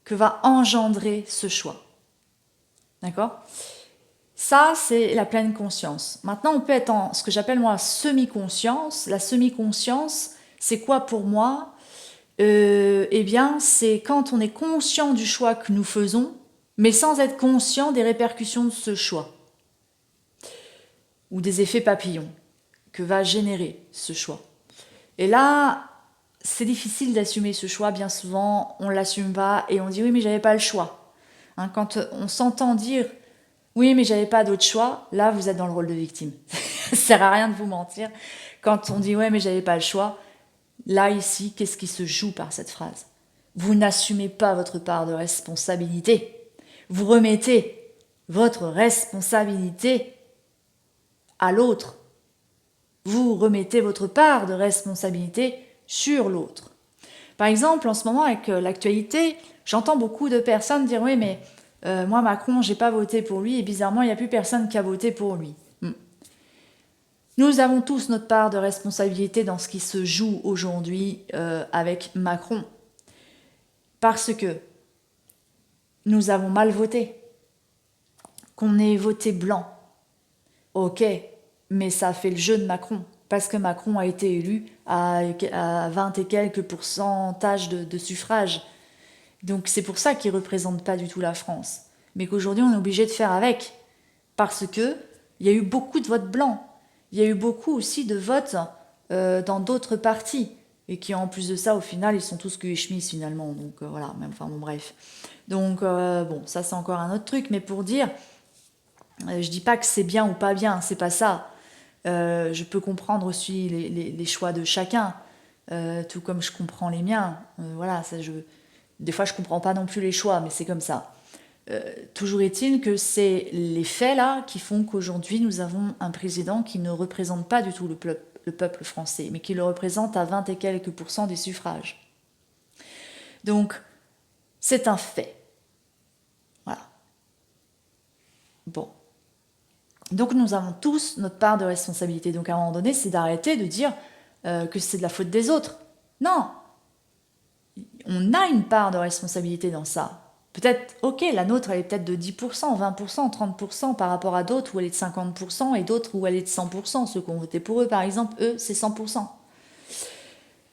que va engendrer ce choix. D'accord ? Ça, c'est la pleine conscience. Maintenant, on peut être en ce que j'appelle moi semi-conscience. La semi-conscience, c'est quoi pour moi? Eh bien, c'est quand on est conscient du choix que nous faisons, mais sans être conscient des répercussions de ce choix. Ou des effets papillons que va générer ce choix. Et là, c'est difficile d'assumer ce choix, bien souvent, on ne l'assume pas et on dit oui mais j'avais pas le choix. Hein, quand on s'entend dire oui mais j'avais pas d'autre choix, là vous êtes dans le rôle de victime. Ça sert à rien de vous mentir. Quand on dit ouais mais j'avais pas le choix, là ici, qu'est-ce qui se joue par cette phrase? Vous n'assumez pas votre part de responsabilité. Vous remettez votre responsabilité à l'autre. Vous remettez votre part de responsabilité sur l'autre. Par exemple, en ce moment, avec l'actualité, j'entends beaucoup de personnes dire « Oui, mais moi, Macron, j'ai pas voté pour lui et bizarrement, il n'y a plus personne qui a voté pour lui. » Nous avons tous notre part de responsabilité dans ce qui se joue aujourd'hui avec Macron. Parce que nous avons mal voté. Qu'on ait voté blanc. Ok, mais ça a fait le jeu de Macron. Parce que Macron a été élu à 20 et quelques pourcentages de suffrages. Donc c'est pour ça qu'il ne représente pas du tout la France. Mais qu'aujourd'hui on est obligé de faire avec. Parce qu'il y a eu beaucoup de votes blancs. Il y a eu beaucoup aussi de votes dans d'autres partis. Et qui en plus de ça, au final, ils sont tous que Schmiss finalement. Donc voilà, même, enfin bon bref. Donc bon, ça c'est encore un autre truc. Mais pour dire, je dis pas que c'est bien ou pas bien, c'est pas ça. Je peux comprendre aussi les choix de chacun, tout comme je comprends les miens. Voilà, des fois je comprends pas non plus les choix, mais c'est comme ça. Toujours est-il que c'est les faits là qui font qu'aujourd'hui nous avons un président qui ne représente pas du tout le peuple français, mais qui le représente à 20 et quelques pourcents des suffrages. Donc, c'est un fait. Voilà. Bon. Donc nous avons tous notre part de responsabilité. Donc à un moment donné, c'est d'arrêter de dire que c'est de la faute des autres. Non. On a une part de responsabilité dans ça. Peut-être, ok, la nôtre, elle est peut-être de 10%, 20%, 30% par rapport à d'autres où elle est de 50% et d'autres où elle est de 100%. Ceux qui ont voté pour eux, par exemple, eux, c'est 100%.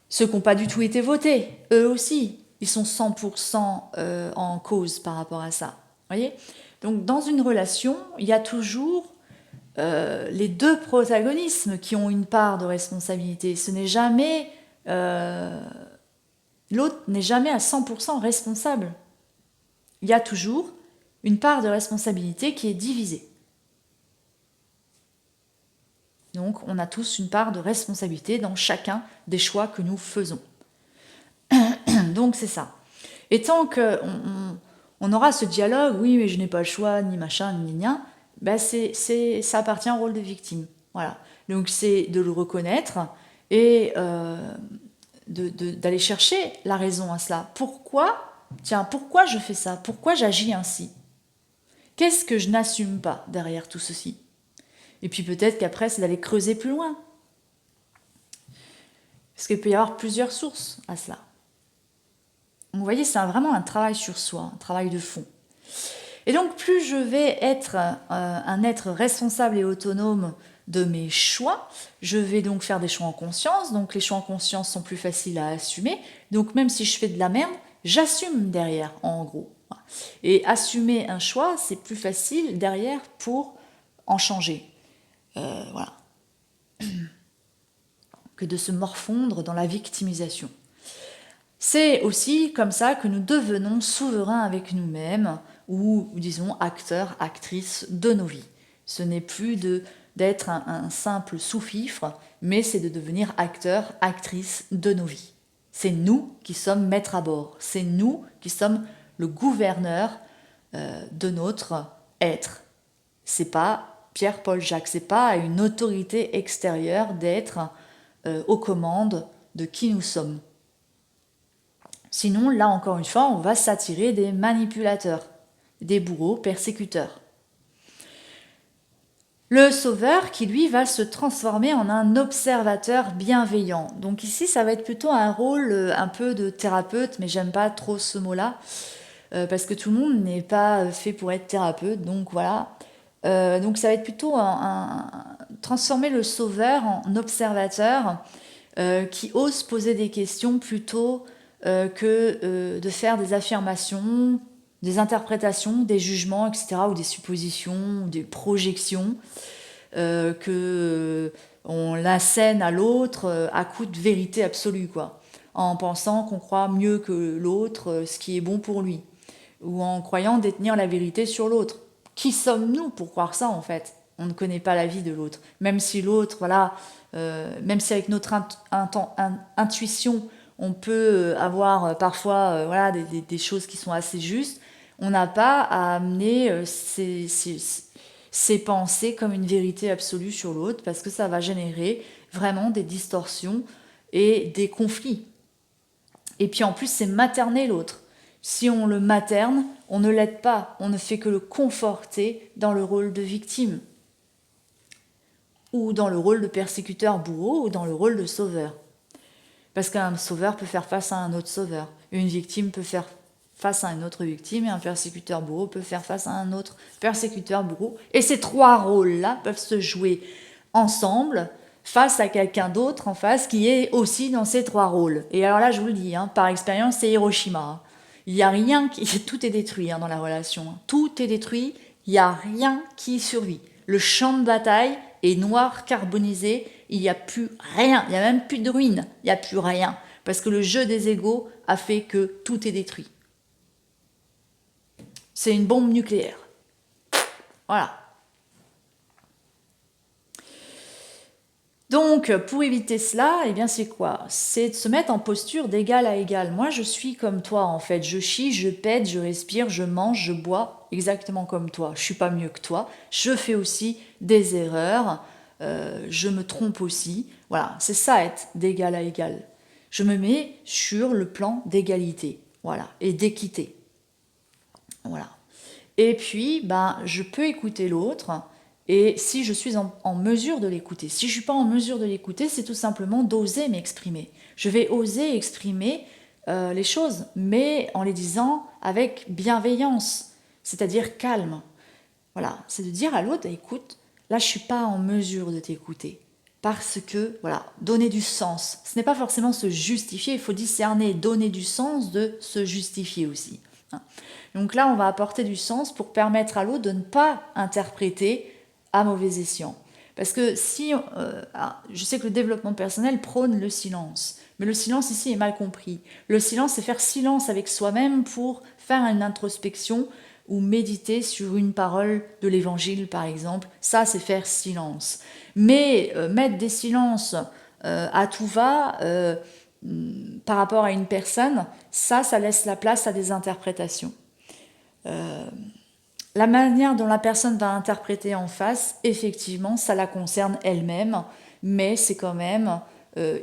Ceux qui n'ont pas du tout été votés, eux aussi, ils sont 100% en cause par rapport à ça. Voyez ? Donc dans une relation, il y a toujours les deux protagonismes qui ont une part de responsabilité. Ce n'est jamais... l'autre n'est jamais à 100% responsable. Il y a toujours une part de responsabilité qui est divisée. Donc on a tous une part de responsabilité dans chacun des choix que nous faisons. Donc c'est ça. Et tant qu'on aura ce dialogue, oui mais je n'ai pas le choix, ni machin, ni rien, ben ça appartient au rôle de victime. Voilà. Donc c'est de le reconnaître et d'aller chercher la raison à cela. Pourquoi je fais ça? Pourquoi j'agis ainsi? Qu'est-ce que je n'assume pas derrière tout ceci? Et puis peut-être qu'après, c'est d'aller creuser plus loin. Parce qu'il peut y avoir plusieurs sources à cela. Donc, vous voyez, c'est vraiment un travail sur soi, un travail de fond. Et donc, plus je vais être un être responsable et autonome de mes choix, je vais donc faire des choix en conscience. Donc, les choix en conscience sont plus faciles à assumer. Donc, même si je fais de la merde, j'assume derrière, en gros. Et assumer un choix, c'est plus facile derrière pour en changer. Voilà. Que de se morfondre dans la victimisation. C'est aussi comme ça que nous devenons souverains avec nous-mêmes, ou disons acteurs, actrices de nos vies. Ce n'est plus d'être un simple sous-fifre, mais c'est de devenir acteurs, actrices de nos vies. C'est nous qui sommes maîtres à bord, c'est nous qui sommes le gouverneur de notre être. C'est pas Pierre-Paul Jacques, c'est pas à une autorité extérieure d'être aux commandes de qui nous sommes. Sinon, là encore une fois, on va s'attirer des manipulateurs, des bourreaux persécuteurs. Le sauveur qui, lui, va se transformer en un observateur bienveillant. Donc ici, ça va être plutôt un rôle un peu de thérapeute, mais j'aime pas trop ce mot-là, parce que tout le monde n'est pas fait pour être thérapeute, donc voilà. Donc ça va être plutôt transformer le sauveur en observateur qui ose poser des questions plutôt que de faire des affirmations, des interprétations, des jugements, etc., ou des suppositions, ou des projections, que on l'assène à l'autre à coup de vérité absolue, quoi, en pensant qu'on croit mieux que l'autre ce qui est bon pour lui, ou en croyant détenir la vérité sur l'autre. Qui sommes-nous pour croire ça, en fait? On ne connaît pas la vie de l'autre. Même si l'autre, voilà, même si avec notre intuition, on peut avoir parfois voilà, des choses qui sont assez justes, on n'a pas à amener ses pensées comme une vérité absolue sur l'autre, parce que ça va générer vraiment des distorsions et des conflits. Et puis en plus, c'est materner l'autre. Si on le materne, on ne l'aide pas, on ne fait que le conforter dans le rôle de victime, ou dans le rôle de persécuteur bourreau, ou dans le rôle de sauveur. Parce qu'un sauveur peut faire face à un autre sauveur, une victime peut faire face à une autre victime, et un persécuteur bourreau peut faire face à un autre persécuteur bourreau. Et ces trois rôles-là peuvent se jouer ensemble, face à quelqu'un d'autre en face qui est aussi dans ces trois rôles. Et alors là, je vous le dis, hein, par expérience, c'est Hiroshima. Hein. Il n'y a rien qui... Tout est détruit hein, dans la relation. Hein. Tout est détruit, il n'y a rien qui survit. Le champ de bataille est noir, carbonisé, il n'y a plus rien, il n'y a même plus de ruines, il n'y a plus rien. Parce que le jeu des égos a fait que tout est détruit. C'est une bombe nucléaire. Voilà. Donc, pour éviter cela, eh bien, c'est quoi? C'est de se mettre en posture d'égal à égal. Moi, je suis comme toi, en fait. Je chie, je pète, je respire, je mange, je bois, exactement comme toi. Je suis pas mieux que toi. Je fais aussi des erreurs. Je me trompe aussi. Voilà, c'est ça, être d'égal à égal. Je me mets sur le plan d'égalité, voilà, et d'équité. Voilà. Et puis, ben, je peux écouter l'autre. Et si je suis en mesure de l'écouter, si je ne suis pas en mesure de l'écouter, c'est tout simplement d'oser m'exprimer. Je vais oser exprimer les choses, mais en les disant avec bienveillance, c'est-à-dire calme. Voilà, c'est de dire à l'autre, écoute, là je ne suis pas en mesure de t'écouter. Parce que, voilà, donner du sens. Ce n'est pas forcément se justifier, il faut discerner, donner du sens de se justifier aussi. Donc là, on va apporter du sens pour permettre à l'autre de ne pas interpréter à mauvais escient. Parce que si, je sais que le développement personnel prône le silence, mais le silence ici est mal compris. Le silence, c'est faire silence avec soi-même pour faire une introspection ou méditer sur une parole de l'évangile, par exemple. Ça, c'est faire silence. Mais mettre des silences à tout va par rapport à une personne, ça laisse la place à des interprétations. La manière dont la personne va interpréter en face, effectivement, ça la concerne elle-même, mais c'est quand même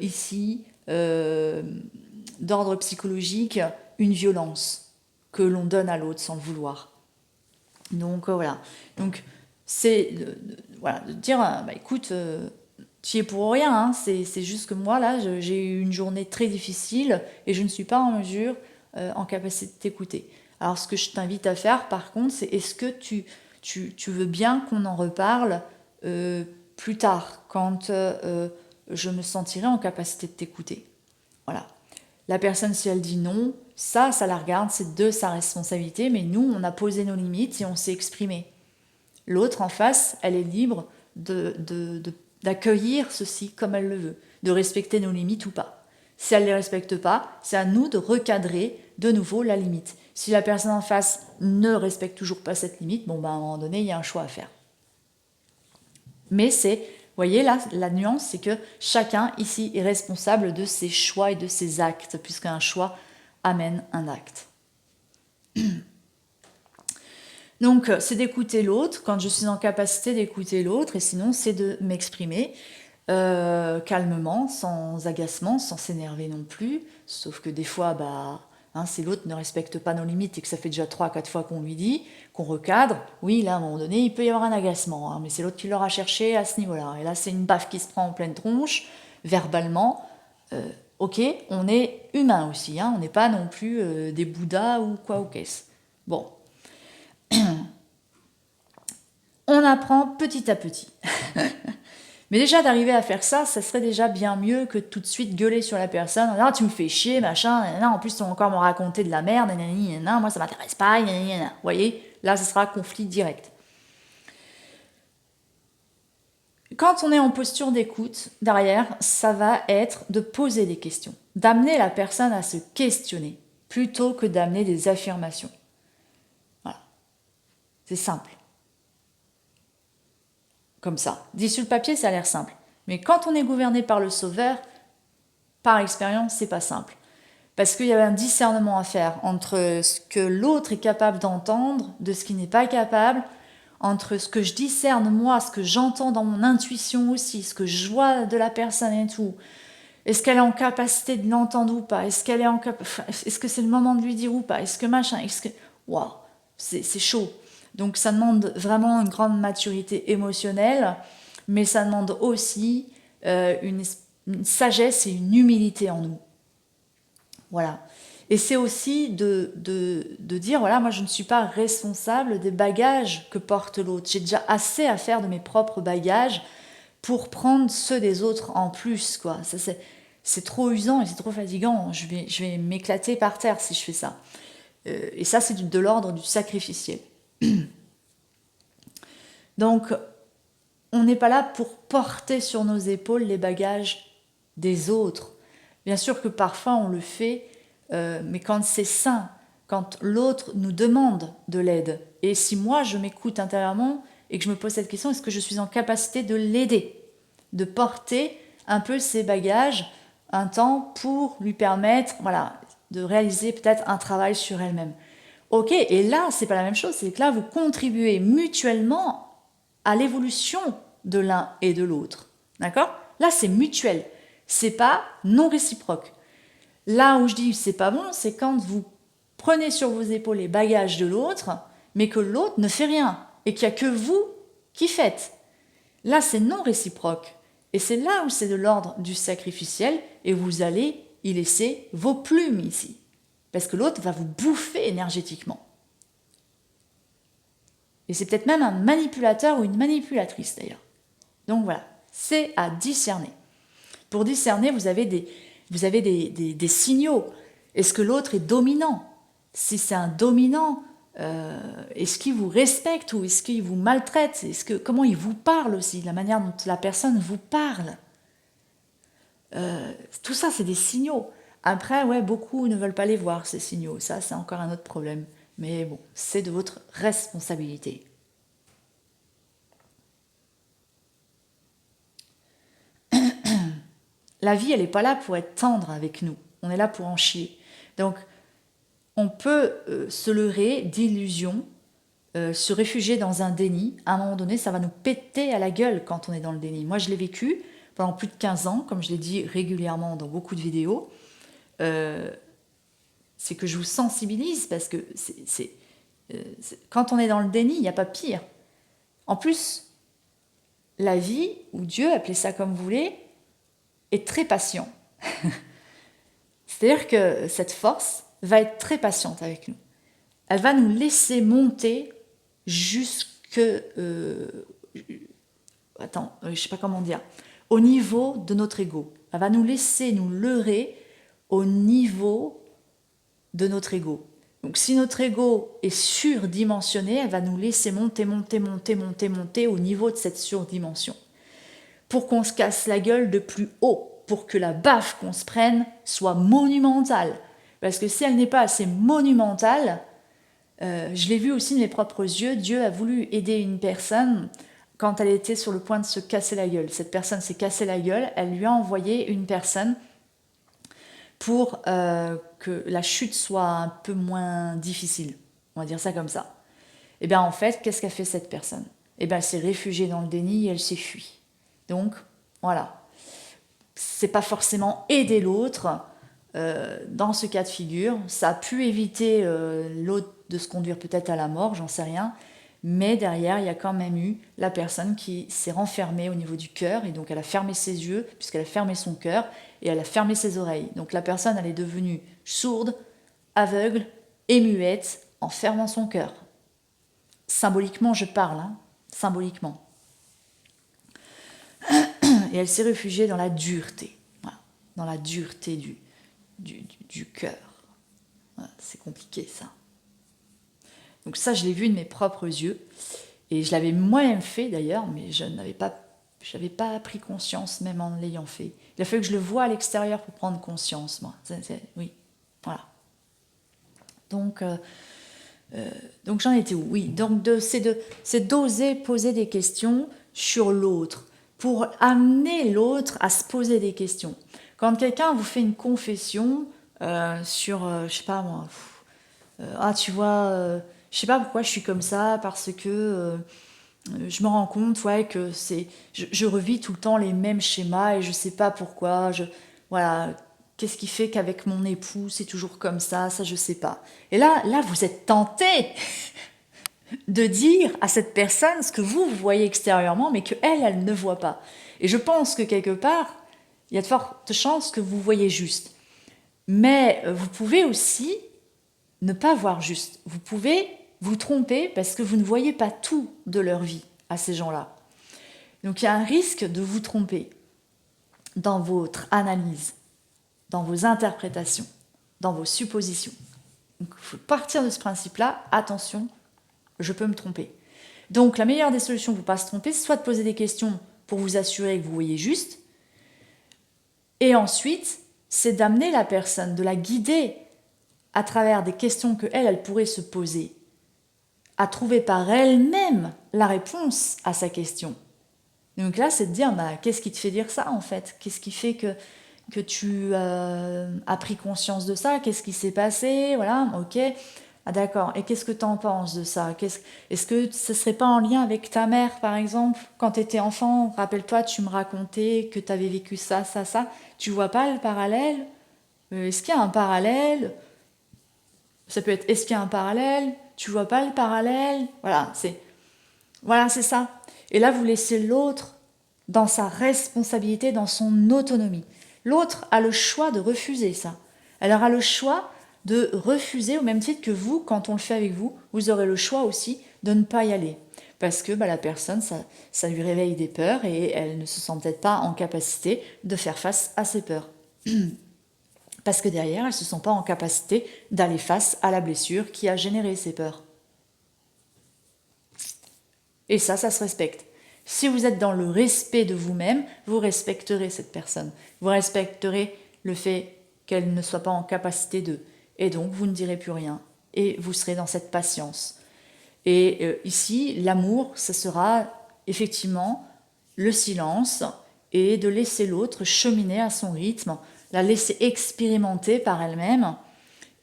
ici, d'ordre psychologique, une violence que l'on donne à l'autre sans le vouloir. Donc voilà. Donc c'est voilà, de dire, bah, écoute, tu y es pour rien, hein, c'est juste que moi, là, j'ai eu une journée très difficile et je ne suis pas en mesure, en capacité de t'écouter. Alors, ce que je t'invite à faire, par contre, c'est est-ce que tu veux bien qu'on en reparle plus tard, quand je me sentirai en capacité de t'écouter. Voilà. La personne, si elle dit non, ça la regarde, c'est de sa responsabilité, mais nous, on a posé nos limites et on s'est exprimé. L'autre, en face, elle est libre d'accueillir ceci comme elle le veut, de respecter nos limites ou pas. Si elle ne les respecte pas, c'est à nous de recadrer de nouveau la limite. Si la personne en face ne respecte toujours pas cette limite, bon, ben, à un moment donné, il y a un choix à faire. Mais c'est, vous voyez là, la nuance, c'est que chacun ici est responsable de ses choix et de ses actes, puisqu'un choix amène un acte. Donc, c'est d'écouter l'autre quand je suis en capacité d'écouter l'autre, et sinon, c'est de m'exprimer calmement, sans agacement, sans s'énerver non plus, sauf que des fois, bah, hein, si l'autre ne respecte pas nos limites et que ça fait déjà 3-4 fois qu'on lui dit, qu'on recadre, oui, là, à un moment donné, il peut y avoir un agacement, hein, mais c'est l'autre qui l'aura cherché à ce niveau-là. Et là, c'est une baffe qui se prend en pleine tronche, verbalement. Ok, on est humain aussi, hein, on n'est pas non plus des bouddhas ou quoi ou qu'est-ce. Bon. On apprend petit à petit. Mais déjà, d'arriver à faire ça, ça serait déjà bien mieux que tout de suite gueuler sur la personne. Ah, tu me fais chier, machin, en plus, tu vas encore me raconter de la merde, moi, ça m'intéresse pas, Vous voyez, là, ce sera conflit direct. Quand on est en posture d'écoute, derrière, ça va être de poser des questions, d'amener la personne à se questionner, plutôt que d'amener des affirmations. Voilà, c'est simple. Comme ça. Dit sur le papier, ça a l'air simple. Mais quand on est gouverné par le sauveur, par expérience, c'est pas simple. Parce qu'il y a un discernement à faire entre ce que l'autre est capable d'entendre, de ce qu'il n'est pas capable, entre ce que je discerne moi, ce que j'entends dans mon intuition aussi, ce que je vois de la personne et tout. Est-ce qu'elle est en capacité de l'entendre ou pas? Est-ce qu'elle est est-ce que c'est le moment de lui dire ou pas? Est-ce que machin? Est-ce que waouh, c'est chaud. Donc ça demande vraiment une grande maturité émotionnelle, mais ça demande aussi une sagesse et une humilité en nous. Voilà. Et c'est aussi de dire, voilà, moi je ne suis pas responsable des bagages que porte l'autre. J'ai déjà assez à faire de mes propres bagages pour prendre ceux des autres en plus, quoi. Ça, c'est trop usant et c'est trop fatigant. Je vais m'éclater par terre si je fais ça. Et ça, c'est de l'ordre du sacrificiel. Donc, on n'est pas là pour porter sur nos épaules les bagages des autres. Bien sûr que parfois on le fait, mais quand c'est sain, quand l'autre nous demande de l'aide. Et si moi je m'écoute intérieurement et que je me pose cette question, est-ce que je suis en capacité de l'aider, de porter un peu ses bagages un temps pour lui permettre, voilà, de réaliser peut-être un travail sur elle-même. Ok, et là c'est pas la même chose, c'est que là vous contribuez mutuellement à l'évolution de l'un et de l'autre. D'accord? Là, c'est mutuel. C'est pas non réciproque. Là où je dis c'est pas bon, c'est quand vous prenez sur vos épaules les bagages de l'autre, mais que l'autre ne fait rien et qu'il n'y a que vous qui faites. Là, c'est non réciproque. Et c'est là où c'est de l'ordre du sacrificiel et vous allez y laisser vos plumes ici. Parce que l'autre va vous bouffer énergétiquement. Et c'est peut-être même un manipulateur ou une manipulatrice d'ailleurs. Donc voilà, c'est à discerner. Pour discerner, vous avez des signaux. Est-ce que l'autre est dominant? Si c'est un dominant, est-ce qu'il vous respecte ou est-ce qu'il vous maltraite? Comment il vous parle aussi, la manière dont la personne vous parle? Tout ça, c'est des signaux. Après, ouais, beaucoup ne veulent pas les voir, ces signaux. Ça, c'est encore un autre problème. Mais bon, c'est de votre responsabilité. La vie, elle n'est pas là pour être tendre avec nous. On est là pour en chier. Donc, on peut se leurrer d'illusions, se réfugier dans un déni. À un moment donné, ça va nous péter à la gueule quand on est dans le déni. Moi, je l'ai vécu pendant plus de 15 ans, comme je l'ai dit régulièrement dans beaucoup de vidéos. C'est que je vous sensibilise parce que quand on est dans le déni, il n'y a pas pire. En plus, la vie, ou Dieu, appelez ça comme vous voulez, est très patient. C'est-à-dire que cette force va être très patiente avec nous. Elle va nous laisser monter jusque... je ne sais pas comment dire. Au niveau de notre ego. Elle va nous laisser nous leurrer au niveau de notre ego. Donc si notre ego est surdimensionné, elle va nous laisser monter au niveau de cette surdimension. Pour qu'on se casse la gueule de plus haut. Pour que la baffe qu'on se prenne soit monumentale. Parce que si elle n'est pas assez monumentale, je l'ai vu aussi de mes propres yeux, Dieu a voulu aider une personne quand elle était sur le point de se casser la gueule. Cette personne s'est cassée la gueule, elle lui a envoyé une personne pour que la chute soit un peu moins difficile. On va dire ça comme ça. Et bien en fait, qu'est-ce qu'a fait cette personne? Et bien elle s'est réfugiée dans le déni et elle s'est fuie. Donc, voilà. C'est pas forcément aider l'autre dans ce cas de figure. Ça a pu éviter l'autre de se conduire peut-être à la mort, j'en sais rien. Mais derrière, il y a quand même eu la personne qui s'est renfermée au niveau du cœur et donc elle a fermé ses yeux puisqu'elle a fermé son cœur et elle a fermé ses oreilles. Donc la personne, elle est devenue sourde, aveugle et muette en fermant son cœur. Symboliquement, je parle, hein, symboliquement. Et elle s'est réfugiée dans la dureté, voilà, dans la dureté du cœur. Voilà, c'est compliqué ça. Donc ça, je l'ai vu de mes propres yeux. Et je l'avais moi-même fait d'ailleurs, mais je n'avais pas Je n'avais pas pris conscience même en l'ayant fait. Il a fallu que je le voie à l'extérieur pour prendre conscience, moi. Oui, voilà. Donc j'en étais où? Oui, donc c'est d'oser poser des questions sur l'autre, pour amener l'autre à se poser des questions. Quand quelqu'un vous fait une confession sur, je sais pas moi, ah tu vois, je sais pas pourquoi je suis comme ça, parce que je me rends compte, ouais, que je revis tout le temps les mêmes schémas et je sais pas pourquoi, voilà, qu'est-ce qui fait qu'avec mon époux c'est toujours comme ça je sais pas. Et là vous êtes tenté de dire à cette personne ce que vous voyez extérieurement, mais que elle ne voit pas. Et je pense que quelque part, il y a de fortes chances que vous voyez juste. Mais vous pouvez aussi ne pas voir juste. Vous pouvez vous tromper parce que vous ne voyez pas tout de leur vie à ces gens-là. Donc il y a un risque de vous tromper dans votre analyse, dans vos interprétations, dans vos suppositions. Donc il faut partir de ce principe-là, attention, je peux me tromper. Donc la meilleure des solutions pour ne pas se tromper, c'est soit de poser des questions pour vous assurer que vous voyez juste, et ensuite, c'est d'amener la personne, de la guider à travers des questions que elle pourrait se poser, à trouver par elle-même la réponse à sa question. Donc là, c'est de dire, qu'est-ce qui te fait dire ça en fait? Qu'est-ce qui fait que tu as pris conscience de ça? Qu'est-ce qui s'est passé? Voilà, ok. Ah d'accord, et qu'est-ce que tu en penses de ça? Est-ce que ce serait pas en lien avec ta mère, par exemple? Quand tu étais enfant, rappelle-toi, tu me racontais que tu avais vécu ça. Tu vois pas le parallèle? Est-ce qu'il y a un parallèle? Ça peut être, est-ce qu'il y a un parallèle? Tu vois pas le parallèle? Voilà, c'est ça. Et là, vous laissez l'autre dans sa responsabilité, dans son autonomie. L'autre a le choix de refuser ça. Elle aura le choix de refuser au même titre que vous, quand on le fait avec vous, vous aurez le choix aussi de ne pas y aller. Parce que la personne, ça lui réveille des peurs et elle ne se sent peut-être pas en capacité de faire face à ses peurs. Parce que derrière, elle ne se sent pas en capacité d'aller face à la blessure qui a généré ces peurs. Et ça se respecte. Si vous êtes dans le respect de vous-même, vous respecterez cette personne. Vous respecterez le fait qu'elle ne soit pas en capacité de. Et donc, vous ne direz plus rien. Et vous serez dans cette patience. Et ici, l'amour, ce sera effectivement le silence et de laisser l'autre cheminer à son rythme, la laisser expérimenter par elle-même,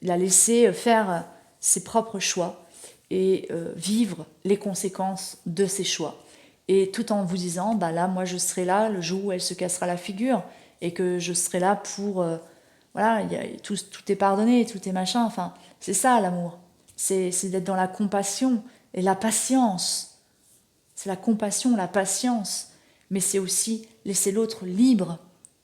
la laisser faire ses propres choix et vivre les conséquences de ses choix. Et tout en vous disant, là, moi, je serai là le jour où elle se cassera la figure et que je serai là pour... voilà, tout est pardonné, tout est machin. Enfin, c'est ça, l'amour. C'est d'être dans la compassion et la patience. C'est la compassion, la patience. Mais c'est aussi laisser l'autre libre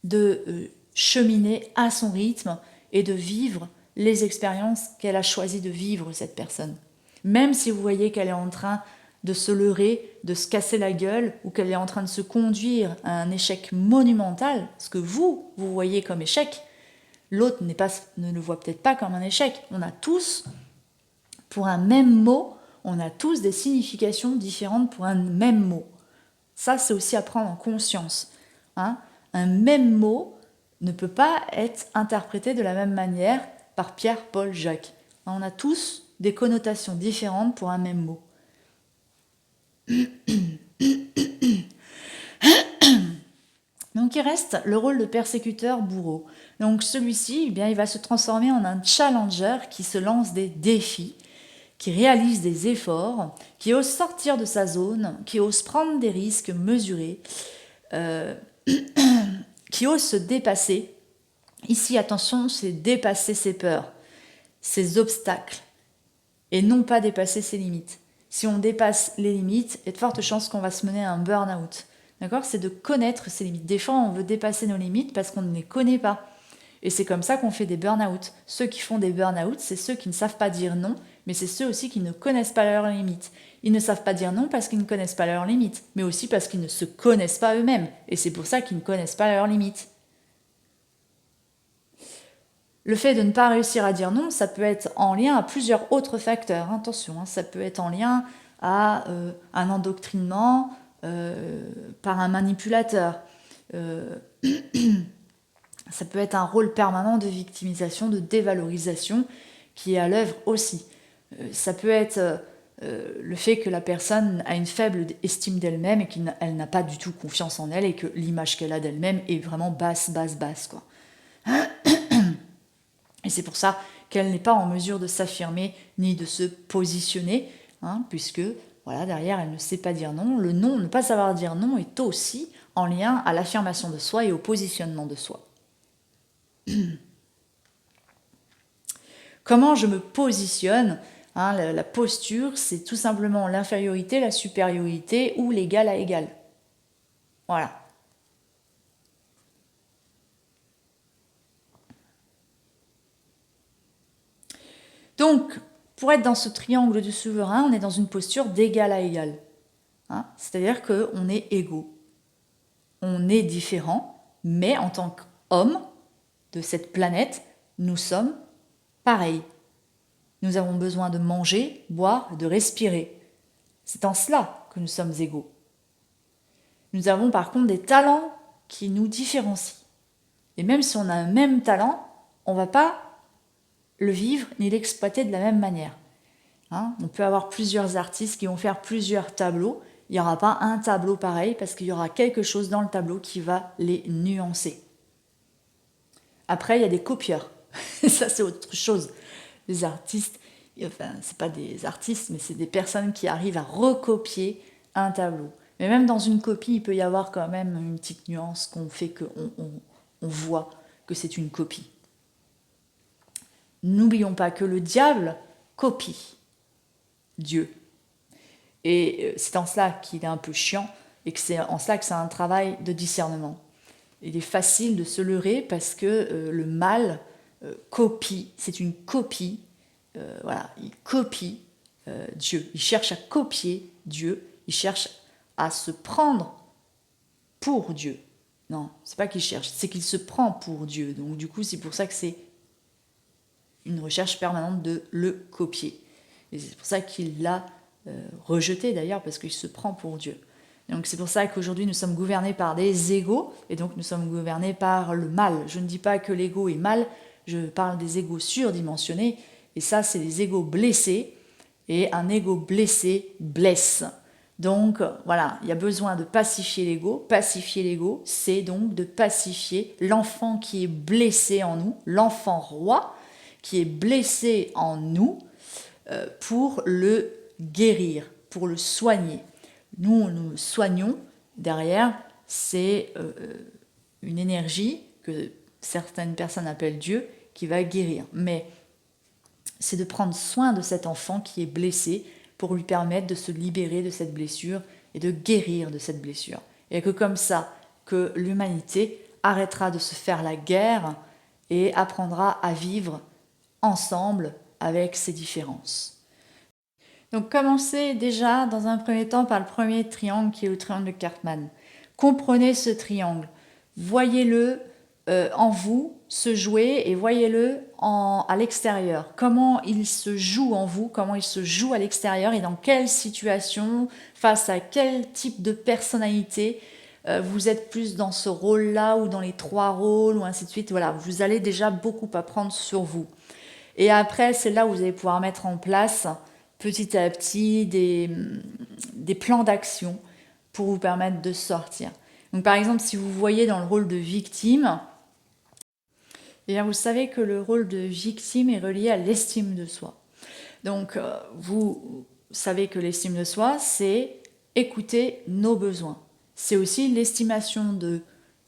de cheminer à son rythme et de vivre les expériences qu'elle a choisi de vivre, cette personne. Même si vous voyez qu'elle est en train de se leurrer, de se casser la gueule, ou qu'elle est en train de se conduire à un échec monumental, ce que vous voyez comme échec, l'autre ne le voit peut-être pas comme un échec. On a tous, pour un même mot, on a tous des significations différentes pour un même mot. Ça, c'est aussi à prendre en conscience. Un même mot ne peut pas être interprété de la même manière par Pierre, Paul, Jacques. On a tous des connotations différentes pour un même mot. Donc il reste le rôle de persécuteur-bourreau. Donc celui-ci, il va se transformer en un challenger qui se lance des défis, qui réalise des efforts, qui ose sortir de sa zone, qui ose prendre des risques mesurés, qui ose se dépasser. Ici, attention, c'est dépasser ses peurs, ses obstacles, et non pas dépasser ses limites. Si on dépasse les limites, il y a de fortes chances qu'on va se mener à un burn-out. D'accord ? C'est de connaître ses limites. Des fois, on veut dépasser nos limites parce qu'on ne les connaît pas. Et c'est comme ça qu'on fait des burn-out. Ceux qui font des burn-out, c'est ceux qui ne savent pas dire non, mais c'est ceux aussi qui ne connaissent pas leurs limites. Ils ne savent pas dire non parce qu'ils ne connaissent pas leurs limites, mais aussi parce qu'ils ne se connaissent pas eux-mêmes. Et c'est pour ça qu'ils ne connaissent pas leurs limites. Le fait de ne pas réussir à dire non, ça peut être en lien à plusieurs autres facteurs. Attention, ça peut être en lien à un endoctrinement, par un manipulateur. Euh, Ça peut être un rôle permanent de victimisation, de dévalorisation qui est à l'œuvre aussi. Ça peut être le fait que la personne a une faible estime d'elle-même et qu'elle n'a pas du tout confiance en elle et que l'image qu'elle a d'elle-même est vraiment basse, basse, basse, quoi. Et c'est pour ça qu'elle n'est pas en mesure de s'affirmer ni de se positionner, hein, puisque voilà, derrière, elle ne sait pas dire non. Le non, ne pas savoir dire non, est aussi en lien à l'affirmation de soi et au positionnement de soi. Comment je me positionne, hein, la posture, c'est tout simplement l'infériorité, la supériorité ou l'égal à égal. Voilà. Donc, pour être dans ce triangle du souverain, on est dans une posture d'égal à égal. Hein, c'est-à-dire qu'on est égaux. On est différents, mais en tant qu'hommes de cette planète, nous sommes pareils. Nous avons besoin de manger, boire, de respirer. C'est en cela que nous sommes égaux. Nous avons par contre des talents qui nous différencient. Et même si on a un même talent, on ne va pas le vivre ni l'exploiter de la même manière. Hein, on peut avoir plusieurs artistes qui vont faire plusieurs tableaux. Il n'y aura pas un tableau pareil parce qu'il y aura quelque chose dans le tableau qui va les nuancer. Après, il y a des copieurs. Ça, c'est autre chose. Les artistes, enfin, c'est pas des artistes, mais c'est des personnes qui arrivent à recopier un tableau. Mais même dans une copie, il peut y avoir quand même une petite nuance qu'on fait qu'on voit que c'est une copie. N'oublions pas que le diable copie Dieu. Et c'est en cela qu'il est un peu chiant et que c'est en cela que c'est un travail de discernement. Il est facile de se leurrer parce que le mal copie, c'est une copie, voilà, il copie Dieu. Il cherche à copier Dieu, il cherche à se prendre pour Dieu. Non, c'est pas qu'il cherche, c'est qu'il se prend pour Dieu. Donc du coup, c'est pour ça que c'est une recherche permanente de le copier. Et c'est pour ça qu'il l'a rejeté d'ailleurs, parce qu'il se prend pour Dieu. Donc c'est pour ça qu'aujourd'hui nous sommes gouvernés par des égos, et donc nous sommes gouvernés par le mal. Je ne dis pas que l'ego est mal, je parle des égos surdimensionnés, et ça c'est les égos blessés, et un ego blessé blesse. Donc voilà, il y a besoin de pacifier l'ego. Pacifier l'ego, c'est donc de pacifier l'enfant qui est blessé en nous, l'enfant roi qui est blessé en nous, pour le guérir, pour le soigner. Nous le soignons, derrière, c'est une énergie que certaines personnes appellent Dieu, qui va guérir. Mais c'est de prendre soin de cet enfant qui est blessé pour lui permettre de se libérer de cette blessure et de guérir de cette blessure. Et que comme ça, que l'humanité arrêtera de se faire la guerre et apprendra à vivre ensemble avec ses différences. Donc commencez déjà dans un premier temps par le premier triangle qui est le triangle de Cartman. Comprenez ce triangle, voyez-le en vous se jouer et voyez-le à l'extérieur. Comment il se joue en vous, comment il se joue à l'extérieur et dans quelle situation, face à quel type de personnalité vous êtes plus dans ce rôle-là ou dans les trois rôles ou ainsi de suite. Voilà, vous allez déjà beaucoup apprendre sur vous. Et après, c'est là où vous allez pouvoir mettre en place petit à petit des plans d'action pour vous permettre de sortir. Donc par exemple, si vous voyez dans le rôle de victime, eh bien, vous savez que le rôle de victime est relié à l'estime de soi. Donc vous savez que l'estime de soi, c'est écouter nos besoins. C'est aussi l'estimation de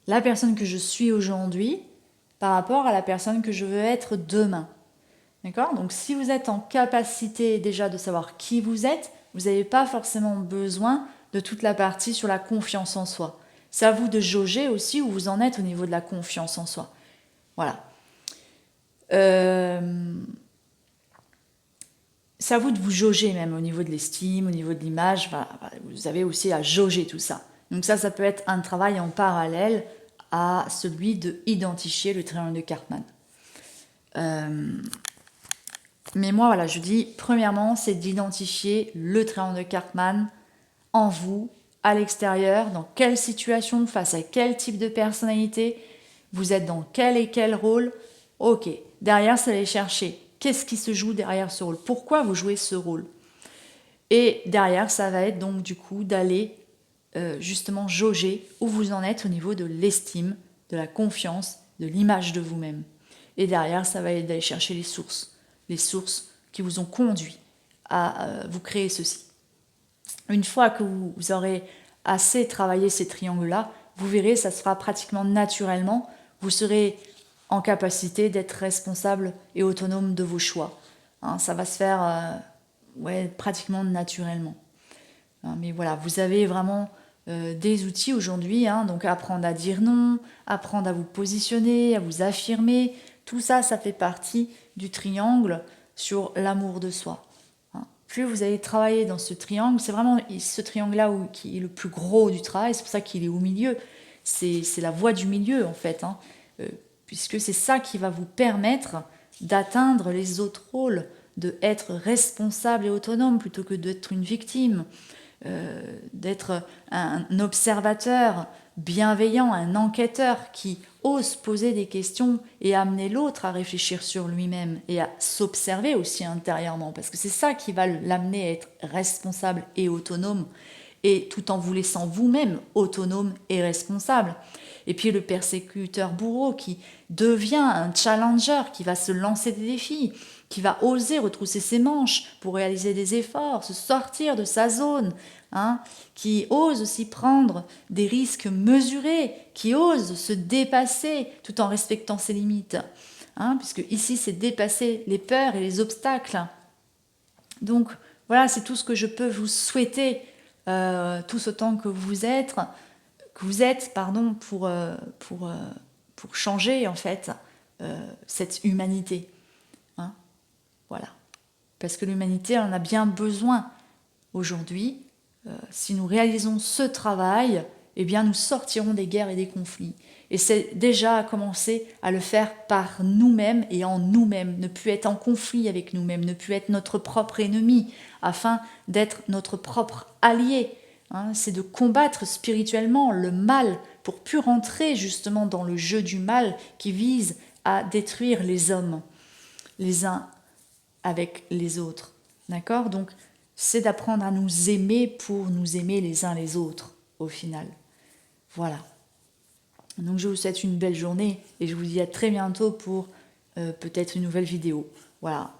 la personne que je suis aujourd'hui par rapport à la personne que je veux être demain. D'accord ? Donc si vous êtes en capacité déjà de savoir qui vous êtes, vous n'avez pas forcément besoin de toute la partie sur la confiance en soi. C'est à vous de jauger aussi où vous en êtes au niveau de la confiance en soi. Voilà. C'est à vous de vous jauger même au niveau de l'estime, au niveau de l'image. Voilà. Vous avez aussi à jauger tout ça. Donc ça peut être un travail en parallèle à celui de identifier le triangle de Cartman. Mais moi, voilà, je dis, premièrement, c'est d'identifier le triangle de Cartman en vous, à l'extérieur, dans quelle situation, face à quel type de personnalité, vous êtes dans quel et quel rôle. Ok, derrière, c'est aller chercher qu'est-ce qui se joue derrière ce rôle, pourquoi vous jouez ce rôle. Et derrière, ça va être donc du coup d'aller justement jauger où vous en êtes au niveau de l'estime, de la confiance, de l'image de vous-même. Et derrière, ça va être d'aller chercher les sources qui vous ont conduit à vous créer ceci. Une fois que vous aurez assez travaillé ces triangles-là, vous verrez, ça se fera pratiquement naturellement. Vous serez en capacité d'être responsable et autonome de vos choix. Hein, ça va se faire pratiquement naturellement. Hein, mais voilà, vous avez vraiment des outils aujourd'hui, hein, donc apprendre à dire non, apprendre à vous positionner, à vous affirmer, tout ça, ça fait partie du triangle sur l'amour de soi. Hein. Plus vous allez travailler dans ce triangle, c'est vraiment ce triangle-là qui est le plus gros du travail, c'est pour ça qu'il est au milieu, c'est la voie du milieu en fait, hein, puisque c'est ça qui va vous permettre d'atteindre les autres rôles, d'être responsable et autonome plutôt que d'être une victime, d'être un observateur bienveillant, un enquêteur qui ose poser des questions et amener l'autre à réfléchir sur lui-même et à s'observer aussi intérieurement, parce que c'est ça qui va l'amener à être responsable et autonome, et tout en vous laissant vous-même autonome et responsable. Et puis le persécuteur bourreau qui devient un challenger, qui va se lancer des défis, qui va oser retrousser ses manches pour réaliser des efforts, se sortir de sa zone, hein, qui ose aussi prendre des risques mesurés, qui ose se dépasser tout en respectant ses limites. Hein, puisque ici, c'est dépasser les peurs et les obstacles. Donc voilà, c'est tout ce que je peux vous souhaiter, tous autant que vous êtes, pour changer en fait cette humanité. Hein, voilà. Parce que l'humanité en a bien besoin aujourd'hui. Si nous réalisons ce travail, eh bien nous sortirons des guerres et des conflits. Et c'est déjà à commencer à le faire par nous-mêmes et en nous-mêmes, ne plus être en conflit avec nous-mêmes, ne plus être notre propre ennemi, afin d'être notre propre allié. Hein, c'est de combattre spirituellement le mal pour plus rentrer justement dans le jeu du mal qui vise à détruire les hommes, les uns avec les autres. D'accord ? Donc, c'est d'apprendre à nous aimer pour nous aimer les uns les autres, au final. Voilà. Donc, je vous souhaite une belle journée et je vous dis à très bientôt pour peut-être une nouvelle vidéo. Voilà.